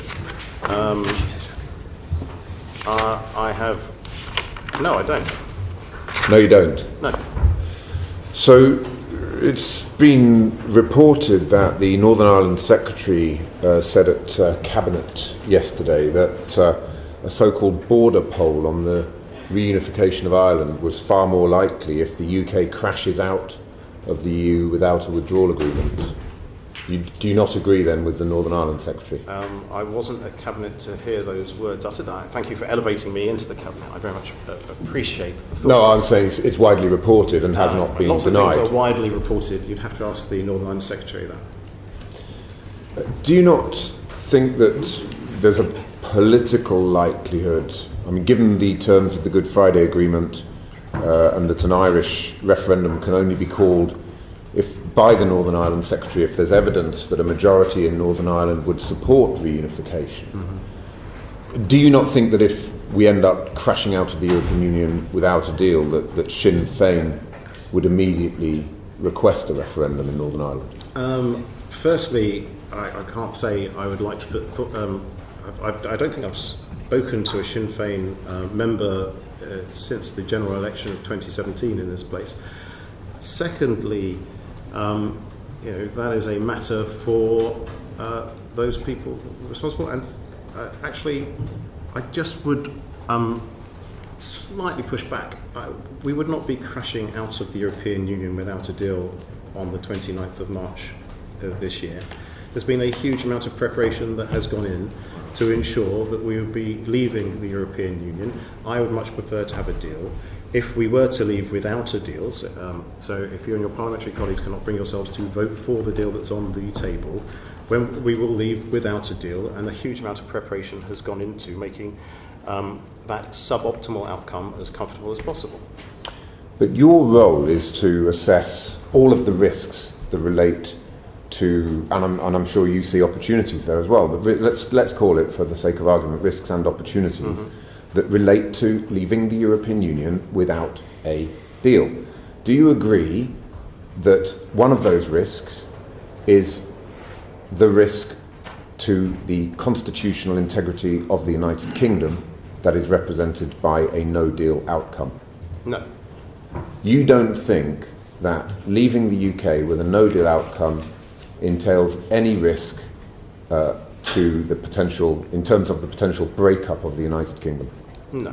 No, I don't. No, you don't? No. So it's been reported that the Northern Ireland Secretary said at Cabinet yesterday that a so-called border poll on the reunification of Ireland was far more likely if the UK crashes out of the EU without a withdrawal agreement. Do you not agree then with the Northern Ireland Secretary? I wasn't at Cabinet to hear those words uttered. Thank you for elevating me into the Cabinet. I very much appreciate the thought. No, I'm saying it's widely reported and has not been lots denied. Lots of things are widely reported. You'd have to ask the Northern Ireland Secretary that. Do you not think that there's a political likelihood, given the terms of the Good Friday Agreement and that an Irish referendum can only be called by the Northern Ireland Secretary if there's evidence that a majority in Northern Ireland would support reunification. Mm-hmm. Do you not think that if we end up crashing out of the European Union without a deal, that Sinn Féin would immediately request a referendum in Northern Ireland? Firstly, I can't say I would like to put... I don't think I've spoken to a Sinn Féin member since the general election of 2017 in this place. Secondly, that is a matter for those people responsible. And actually, I just would slightly push back. We would not be crashing out of the European Union without a deal on the 29th of March this year. There's been a huge amount of preparation that has gone in to ensure that we would be leaving the European Union. I would much prefer to have a deal. If we were to leave without a deal, so if you and your parliamentary colleagues cannot bring yourselves to vote for the deal that's on the table, when we will leave without a deal, and a huge amount of preparation has gone into making that suboptimal outcome as comfortable as possible. But your role is to assess all of the risks that relate to, and I'm sure you see opportunities there as well, but let's call it, for the sake of argument, risks and opportunities. Mm-hmm. That relate to leaving the European Union without a deal. Do you agree that one of those risks is the risk to the constitutional integrity of the United Kingdom that is represented by a no-deal outcome? No. You don't think that leaving the UK with a no-deal outcome entails any risk to the potential, in terms of the potential breakup of the United Kingdom? No.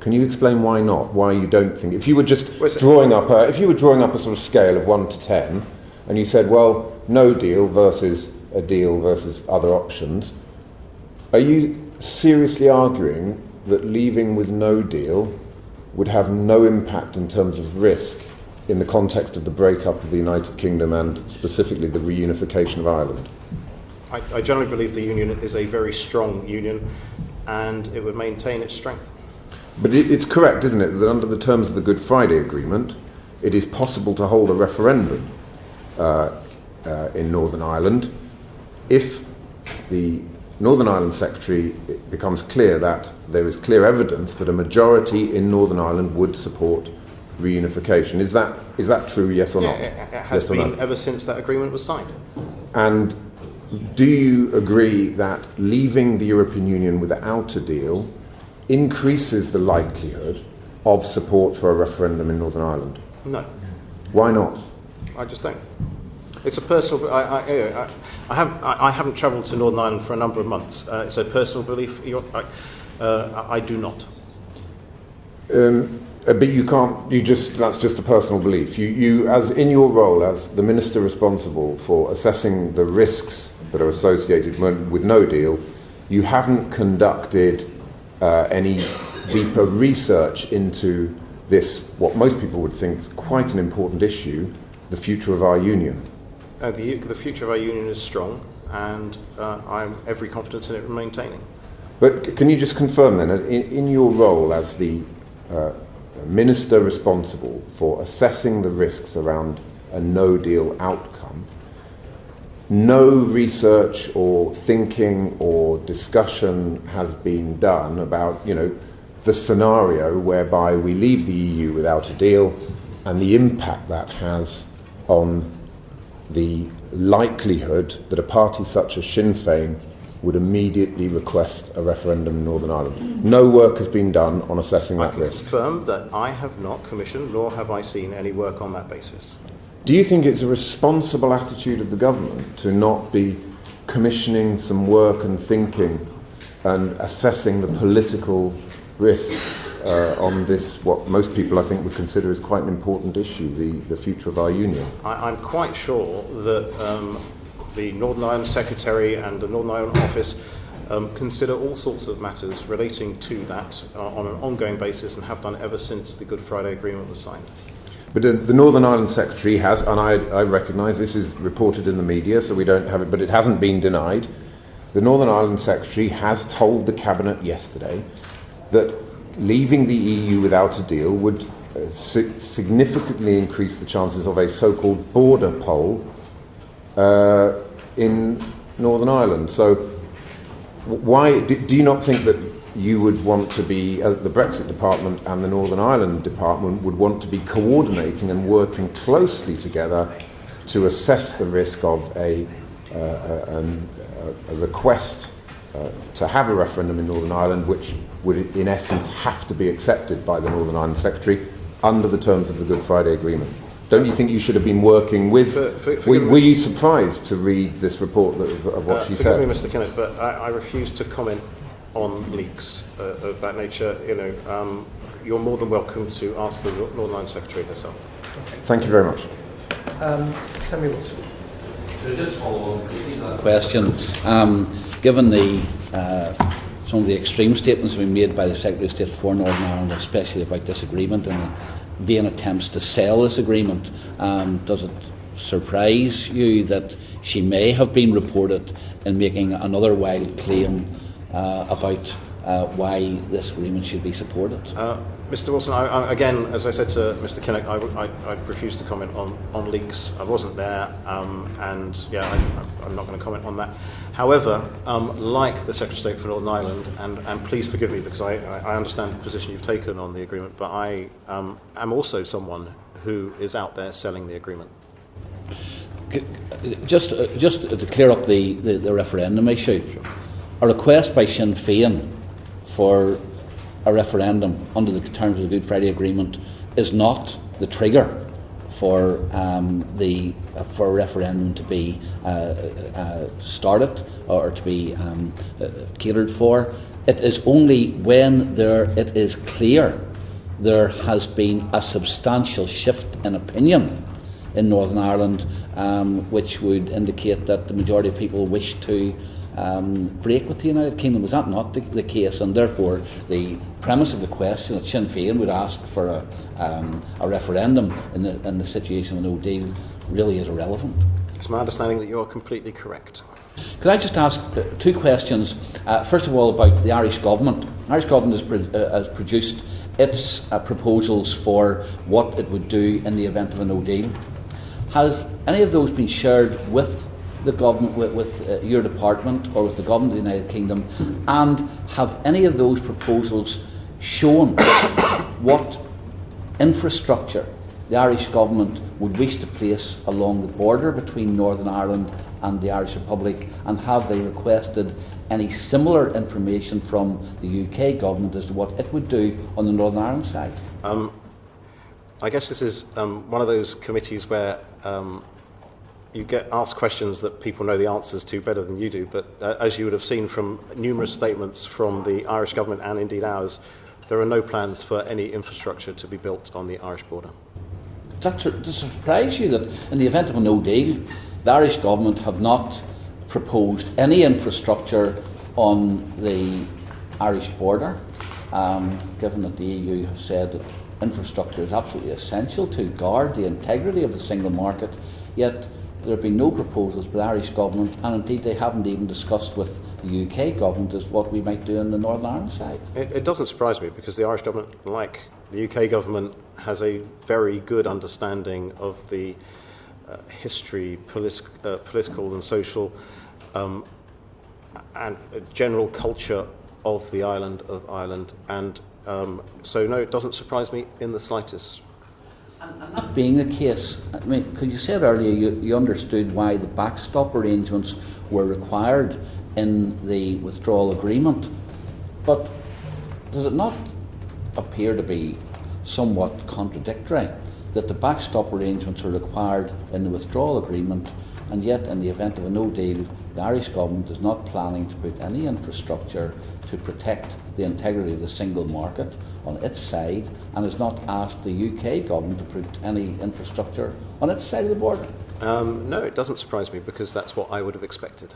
Can you explain why not? Why you don't think? If you were just drawing up a sort of scale of 1 to 10, and you said, well, no deal versus a deal versus other options, are you seriously arguing that leaving with no deal would have no impact in terms of risk in the context of the breakup of the United Kingdom and specifically the reunification of Ireland? I generally believe the union is a very strong union, and it would maintain its strength. But it's correct, isn't it, that under the terms of the Good Friday Agreement, it is possible to hold a referendum in Northern Ireland if the Northern Ireland Secretary, it becomes clear that there is clear evidence that a majority in Northern Ireland would support reunification. Is that true, yes or not? It has been ever since that agreement was signed. And do you agree that leaving the European Union without a deal increases the likelihood of support for a referendum in Northern Ireland? No. Why not? I just don't. It's a personal. I haven't travelled to Northern Ireland for a number of months. It's a personal belief. I do not. But you can't. That's just a personal belief. You, as in your role as the minister responsible for assessing the risks that are associated with no deal, you haven't conducted any deeper research into this, what most people would think is quite an important issue, the future of our union. The future of our union is strong, and I have every confidence in it maintaining. But can you just confirm then, in your role as the minister responsible for assessing the risks around a no-deal outcome, no research or thinking or discussion has been done about, the scenario whereby we leave the EU without a deal and the impact that has on the likelihood that a party such as Sinn Féin would immediately request a referendum in Northern Ireland. No work has been done on assessing that risk. I confirm that I have not commissioned, nor have I seen any work on that basis. Do you think it's a responsible attitude of the government to not be commissioning some work and thinking and assessing the political risks on this, what most people I think would consider is quite an important issue, the future of our union? I'm quite sure that the Northern Ireland Secretary and the Northern Ireland Office consider all sorts of matters relating to that on an ongoing basis, and have done ever since the Good Friday Agreement was signed. But the Northern Ireland Secretary has, and I recognise this is reported in the media, so we don't have it, but it hasn't been denied. The Northern Ireland Secretary has told the Cabinet yesterday that leaving the EU without a deal would significantly increase the chances of a so-called border poll in Northern Ireland. So why do you not think that you would want to be, the Brexit Department and the Northern Ireland Department would want to be coordinating and working closely together to assess the risk of a request to have a referendum in Northern Ireland, which would in essence have to be accepted by the Northern Ireland Secretary under the terms of the Good Friday Agreement? Don't you think you should have been working with... Were you surprised to read this report of what she said? Forgive me, Mr. Kennett, but I refuse to comment on leaks of that nature. You're more than welcome to ask the Northern Ireland Secretary herself. Thank you very much. Samuel Wilson. So just follow on that question. Given some of the extreme statements being made by the Secretary of State for Northern Ireland, especially about this agreement and the vain attempts to sell this agreement, does it surprise you that she may have been reported in making another wild claim about why this agreement should be supported? Mr. Wilson, again, as I said to Mr. Kinnock, I refuse to comment on leaks. I wasn't there, and I'm not going to comment on that. However, like the Secretary of State for Northern Ireland, and please forgive me because I understand the position you've taken on the agreement, but I am also someone who is out there selling the agreement. Just to clear up the referendum issue, a request by Sinn Féin for a referendum under the terms of the Good Friday Agreement is not the trigger for for a referendum to be started or to be catered for. It is only when it is clear there has been a substantial shift in opinion in Northern Ireland, which would indicate that the majority of people wish to break with the United Kingdom. Was that not the case? And therefore, the premise of the question that Sinn Féin would ask for a referendum in the situation of no deal really is irrelevant. It's my understanding that you are completely correct. Could I just ask two questions? First of all, about the Irish government. The Irish government has produced its proposals for what it would do in the event of a no deal. Has any of those been shared with the government, with your department, or with the government of the United Kingdom? And have any of those proposals shown what infrastructure the Irish government would wish to place along the border between Northern Ireland and the Irish Republic, and have they requested any similar information from the UK government as to what it would do on the Northern Ireland side? I guess this is one of those committees where you get asked questions that people know the answers to better than you do, but as you would have seen from numerous statements from the Irish government and indeed ours, there are no plans for any infrastructure to be built on the Irish border. Does it surprise you that in the event of a no deal, the Irish government have not proposed any infrastructure on the Irish border, given that the EU have said that infrastructure is absolutely essential to guard the integrity of the single market, yet there have been no proposals by the Irish government, and indeed they haven't even discussed with the UK government as what we might do on the Northern Ireland side? It doesn't surprise me, because the Irish government, like the UK government, has a very good understanding of the history, political and social, and general culture of the island of Ireland, and so no, it doesn't surprise me in the slightest. And that being the case, I mean, because you said earlier you understood why the backstop arrangements were required in the withdrawal agreement, but does it not appear to be somewhat contradictory that the backstop arrangements are required in the withdrawal agreement, and yet in the event of a no deal, the Irish government is not planning to put any infrastructure to protect the integrity of the single market on its side, and has not asked the UK government to put any infrastructure on its side of the border? No, it doesn't surprise me, because that's what I would have expected.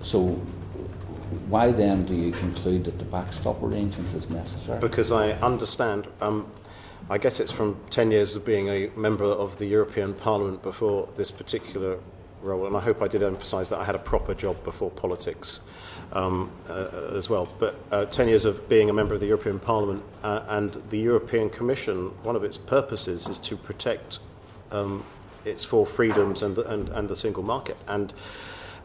So why then do you conclude that the backstop arrangement is necessary? Because I understand, I guess it's from 10 years of being a member of the European Parliament before this particular role, and I hope I did emphasise that I had a proper job before politics as well. But 10 years of being a member of the European Parliament and the European Commission, one of its purposes is to protect its four freedoms and the single market. And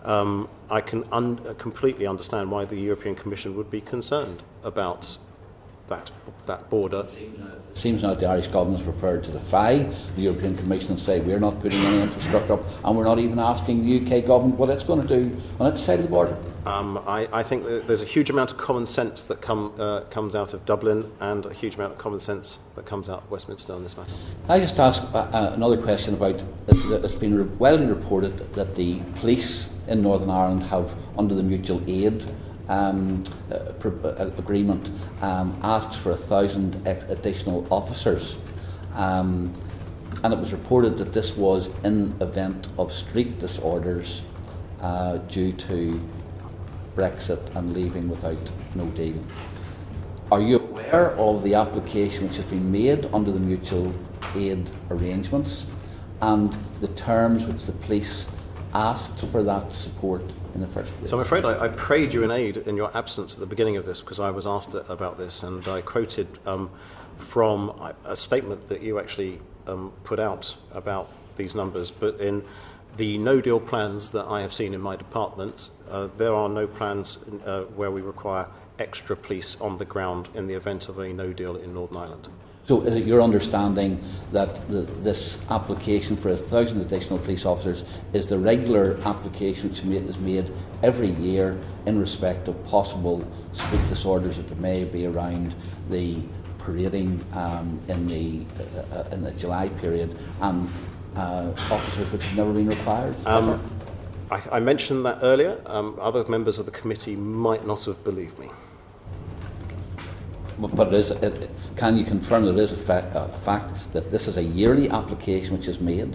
I can completely understand why the European Commission would be concerned about that border. It seems now the Irish government is prepared to defy the European Commission and say we're not putting any infrastructure up, and we're not even asking the UK government what it's going to do on its side of the border. I think that there's a huge amount of common sense that comes out of Dublin, and a huge amount of common sense that comes out of Westminster on this matter. I just ask another question about, it's been widely reported that the police in Northern Ireland have, under the mutual aid agreement, asked for 1,000 additional officers, and it was reported that this was in event of street disorders due to Brexit and leaving without no deal. Are you aware of the application which has been made under the mutual aid arrangements and the terms which the police asked for that support in the first place? So I'm afraid I prayed you in aid in your absence at the beginning of this, because I was asked about this, and I quoted from a statement that you actually put out about these numbers. But in the no-deal plans that I have seen in my department, there are no plans where we require extra police on the ground in the event of a no-deal in Northern Ireland. So is it your understanding that this application for 1,000 additional police officers is the regular application which is made every year in respect of possible street disorders that there may be around the parading in the July period, and officers which have never been required? I mentioned that earlier. Other members of the committee might not have believed me. But can you confirm that it is a fact that this is a yearly application which is made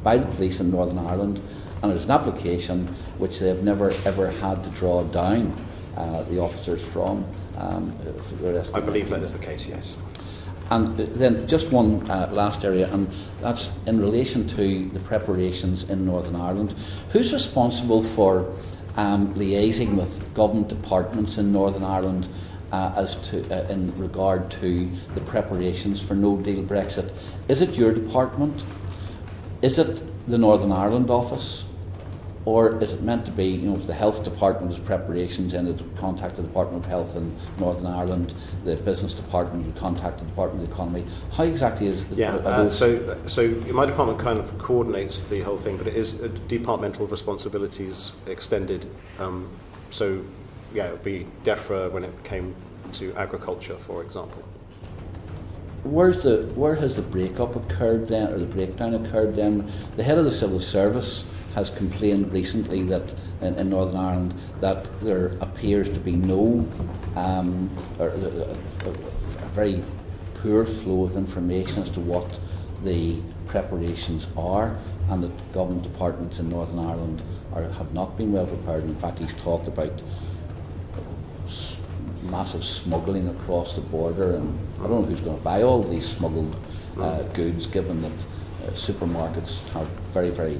by the police in Northern Ireland, and it is an application which they have never ever had to draw down the officers from? For the rest I believe that is the case, yes. And then just one last area, and that's in relation to the preparations in Northern Ireland. Who's responsible for liaising with government departments in Northern Ireland as to in regard to the preparations for no-deal Brexit? Is it your department? Is it the Northern Ireland office? Or is it meant to be, you know, if the Health Department's preparations in, it would contact the Department of Health in Northern Ireland, the Business Department would contact the Department of the Economy? How exactly is it? Yeah, so my department kind of coordinates the whole thing, but it is departmental responsibilities extended. So, yeah, it would be DEFRA when it came to agriculture, for example. Where has the breakup occurred then, or the breakdown occurred then? The head of the civil service has complained recently that in Northern Ireland that there appears to be no or a very poor flow of information as to what the preparations are, and that government departments in Northern Ireland have not been well prepared. In fact, he's talked about massive smuggling across the border, and I don't know who's going to buy all of these smuggled goods, given that supermarkets have very, very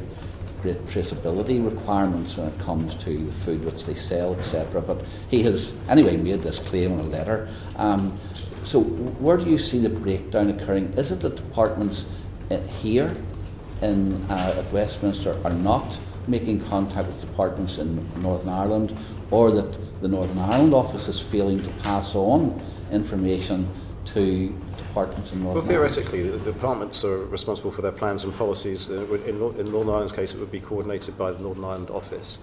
great traceability requirements when it comes to the food which they sell, etc. But he has anyway made this claim in a letter. So where do you see the breakdown occurring? Is it that departments here at Westminster are not making contact with departments in Northern Ireland, or that the Northern Ireland office is failing to pass on information to departments in Northern Ireland? Well, theoretically, the departments are responsible for their plans and policies. In Northern Ireland's case, it would be coordinated by the Northern Ireland office.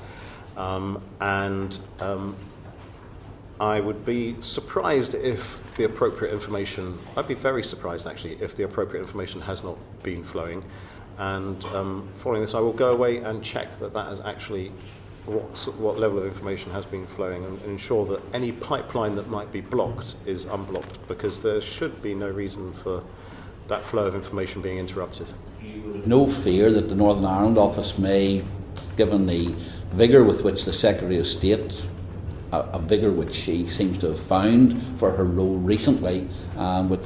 I would be surprised if the appropriate information, I'd be very surprised actually, if the appropriate information has not been flowing. And following this, I will go away and check that that is actually what level of information has been flowing, and ensure that any pipeline that might be blocked is unblocked, because there should be no reason for that flow of information being interrupted. No fear that the Northern Ireland office may, given the vigour with which the Secretary of State, a vigour which she seems to have found for her role recently,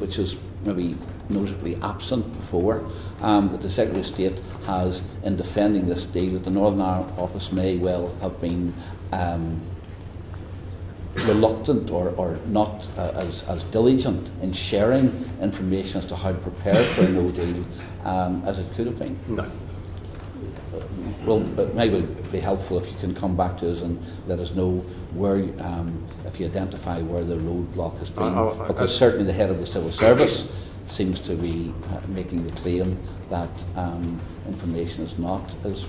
which is maybe notably absent before, that the Secretary of State has, in defending this deal, that the Northern Ireland office may well have been reluctant or not as diligent in sharing information as to how to prepare for a no deal as it could have been. No. Well, it may be helpful if you can come back to us and let us know where, if you identify where the roadblock has been, because certainly the head of the civil service seems to be making the claim that information is not as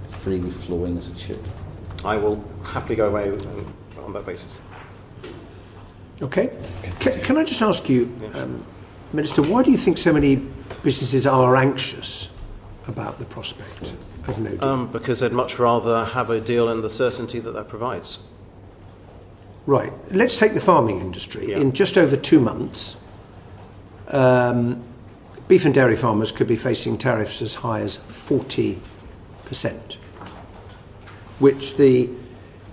freely flowing as it should. I will happily go away on that basis. Okay. Can I just ask you, Minister, why do you think so many businesses are anxious about the prospect of no deal? Because they'd much rather have a deal and the certainty that that provides. Right. Let's take the farming industry. Yeah. In just over 2 months, beef and dairy farmers could be facing tariffs as high as 40%, which the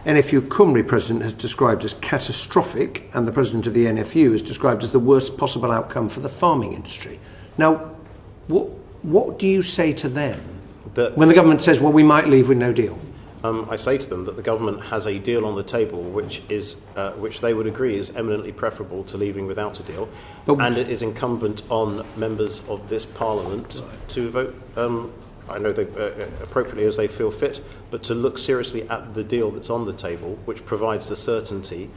NFU Cymru president has described as catastrophic, and the president of the NFU has described as the worst possible outcome for the farming industry. Now, what do you say to them when the government says, well, we might leave with no deal? I say to them that the government has a deal on the table which they would agree is eminently preferable to leaving without a deal, and it is incumbent on members of this Parliament to vote, I know they, appropriately as they feel fit, but to look seriously at the deal that's on the table, which provides the certainty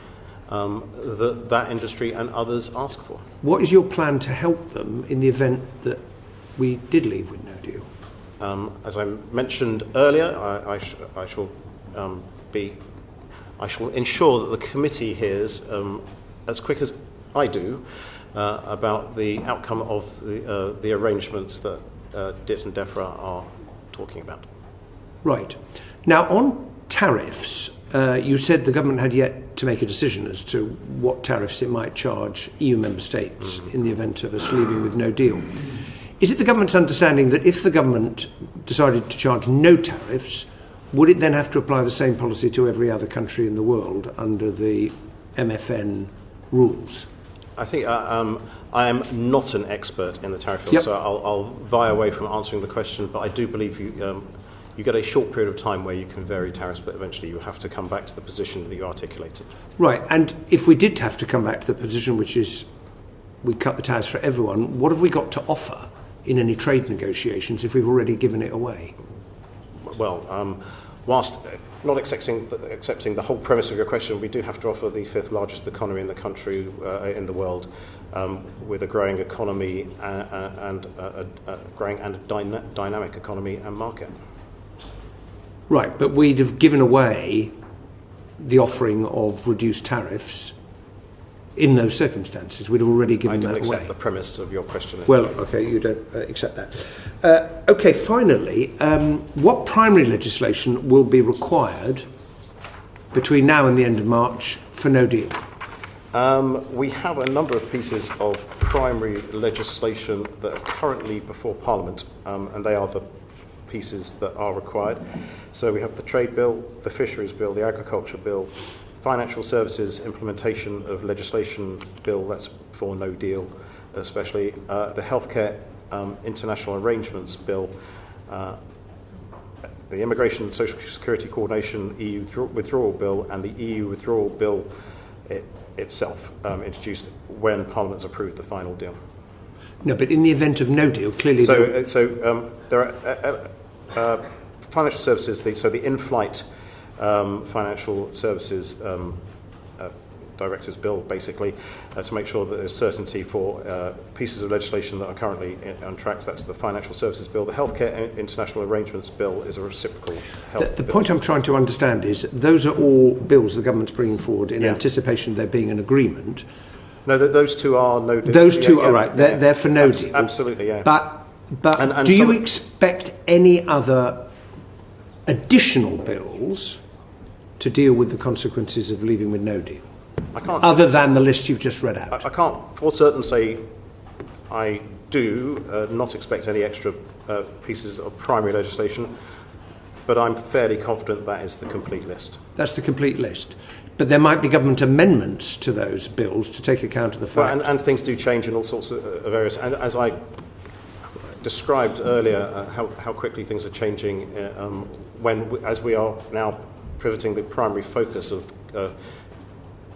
that industry and others ask for. What is your plan to help them in the event that we did leave with no deal? As I mentioned earlier, I shall ensure that the committee hears as quick as I do about the outcome of the arrangements that DIT and DEFRA are talking about. Right. Now, on tariffs, you said the government had yet to make a decision as to what tariffs it might charge EU member states in the event of us leaving with no deal. Is it the government's understanding that if the government decided to charge no tariffs, would it then have to apply the same policy to every other country in the world under the MFN rules? I think I am not an expert in the tariff field, so I'll vie away from answering the question, but I do believe you get a short period of time where you can vary tariffs, but eventually you have to come back to the position that you articulated. Right, and if we did have to come back to the position which is we cut the tariffs for everyone, what have we got to offer in any trade negotiations if we've already given it away? Well, whilst not accepting the whole premise of your question, we do have to offer the fifth largest economy in the country, in the world, with a growing economy and a growing and dynamic economy and market. Right, but we'd have given away the offering of reduced tariffs in those circumstances. We'd already given that away. I don't accept the premise of your question. Well, okay, you don't accept that. Okay, finally, what primary legislation will be required between now and the end of March for no deal? We have a number of pieces of primary legislation that are currently before Parliament, and they are the pieces that are required. So we have the Trade Bill, the Fisheries Bill, the Agriculture Bill, Financial Services Implementation of Legislation Bill, that's for no deal especially, the Healthcare International Arrangements Bill, the Immigration and Social Security Coordination EU Withdrawal Bill, and the EU Withdrawal Bill itself, introduced when Parliament's approved the final deal. No, but in the event of no deal, clearly... There are financial services, the in-flight financial services Directors Bill, basically, to make sure that there's certainty for pieces of legislation that are currently on track. That's the Financial Services Bill. The Healthcare International Arrangements Bill is a reciprocal health The bill. point I'm trying to understand is those are all bills the government's bringing forward in anticipation of there being an agreement. No, those two are no deal. Those two are right. They're for no deal. Absolutely, yeah. But do you expect any other additional bills to deal with the consequences of leaving with no deal? I can't, other than the list you've just read out. I can't for certain say I do not expect any extra pieces of primary legislation, but I'm fairly confident that is the complete list. That's the complete list. But there might be government amendments to those bills to take account of the fact... Well, and things do change in all sorts of areas. And as I described earlier, how quickly things are changing as we are now pivoting the primary focus of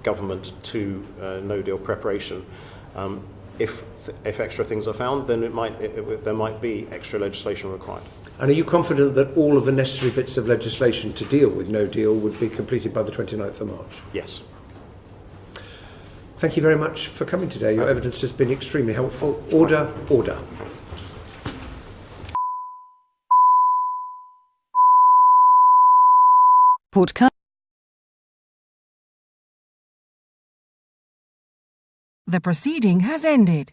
government to no-deal preparation. If extra things are found, then there might be extra legislation required. And are you confident that all of the necessary bits of legislation to deal with no deal would be completed by the 29th of March? Yes. Thank you very much for coming today. Your evidence has been extremely helpful. Order, order. Podcast. The proceeding has ended.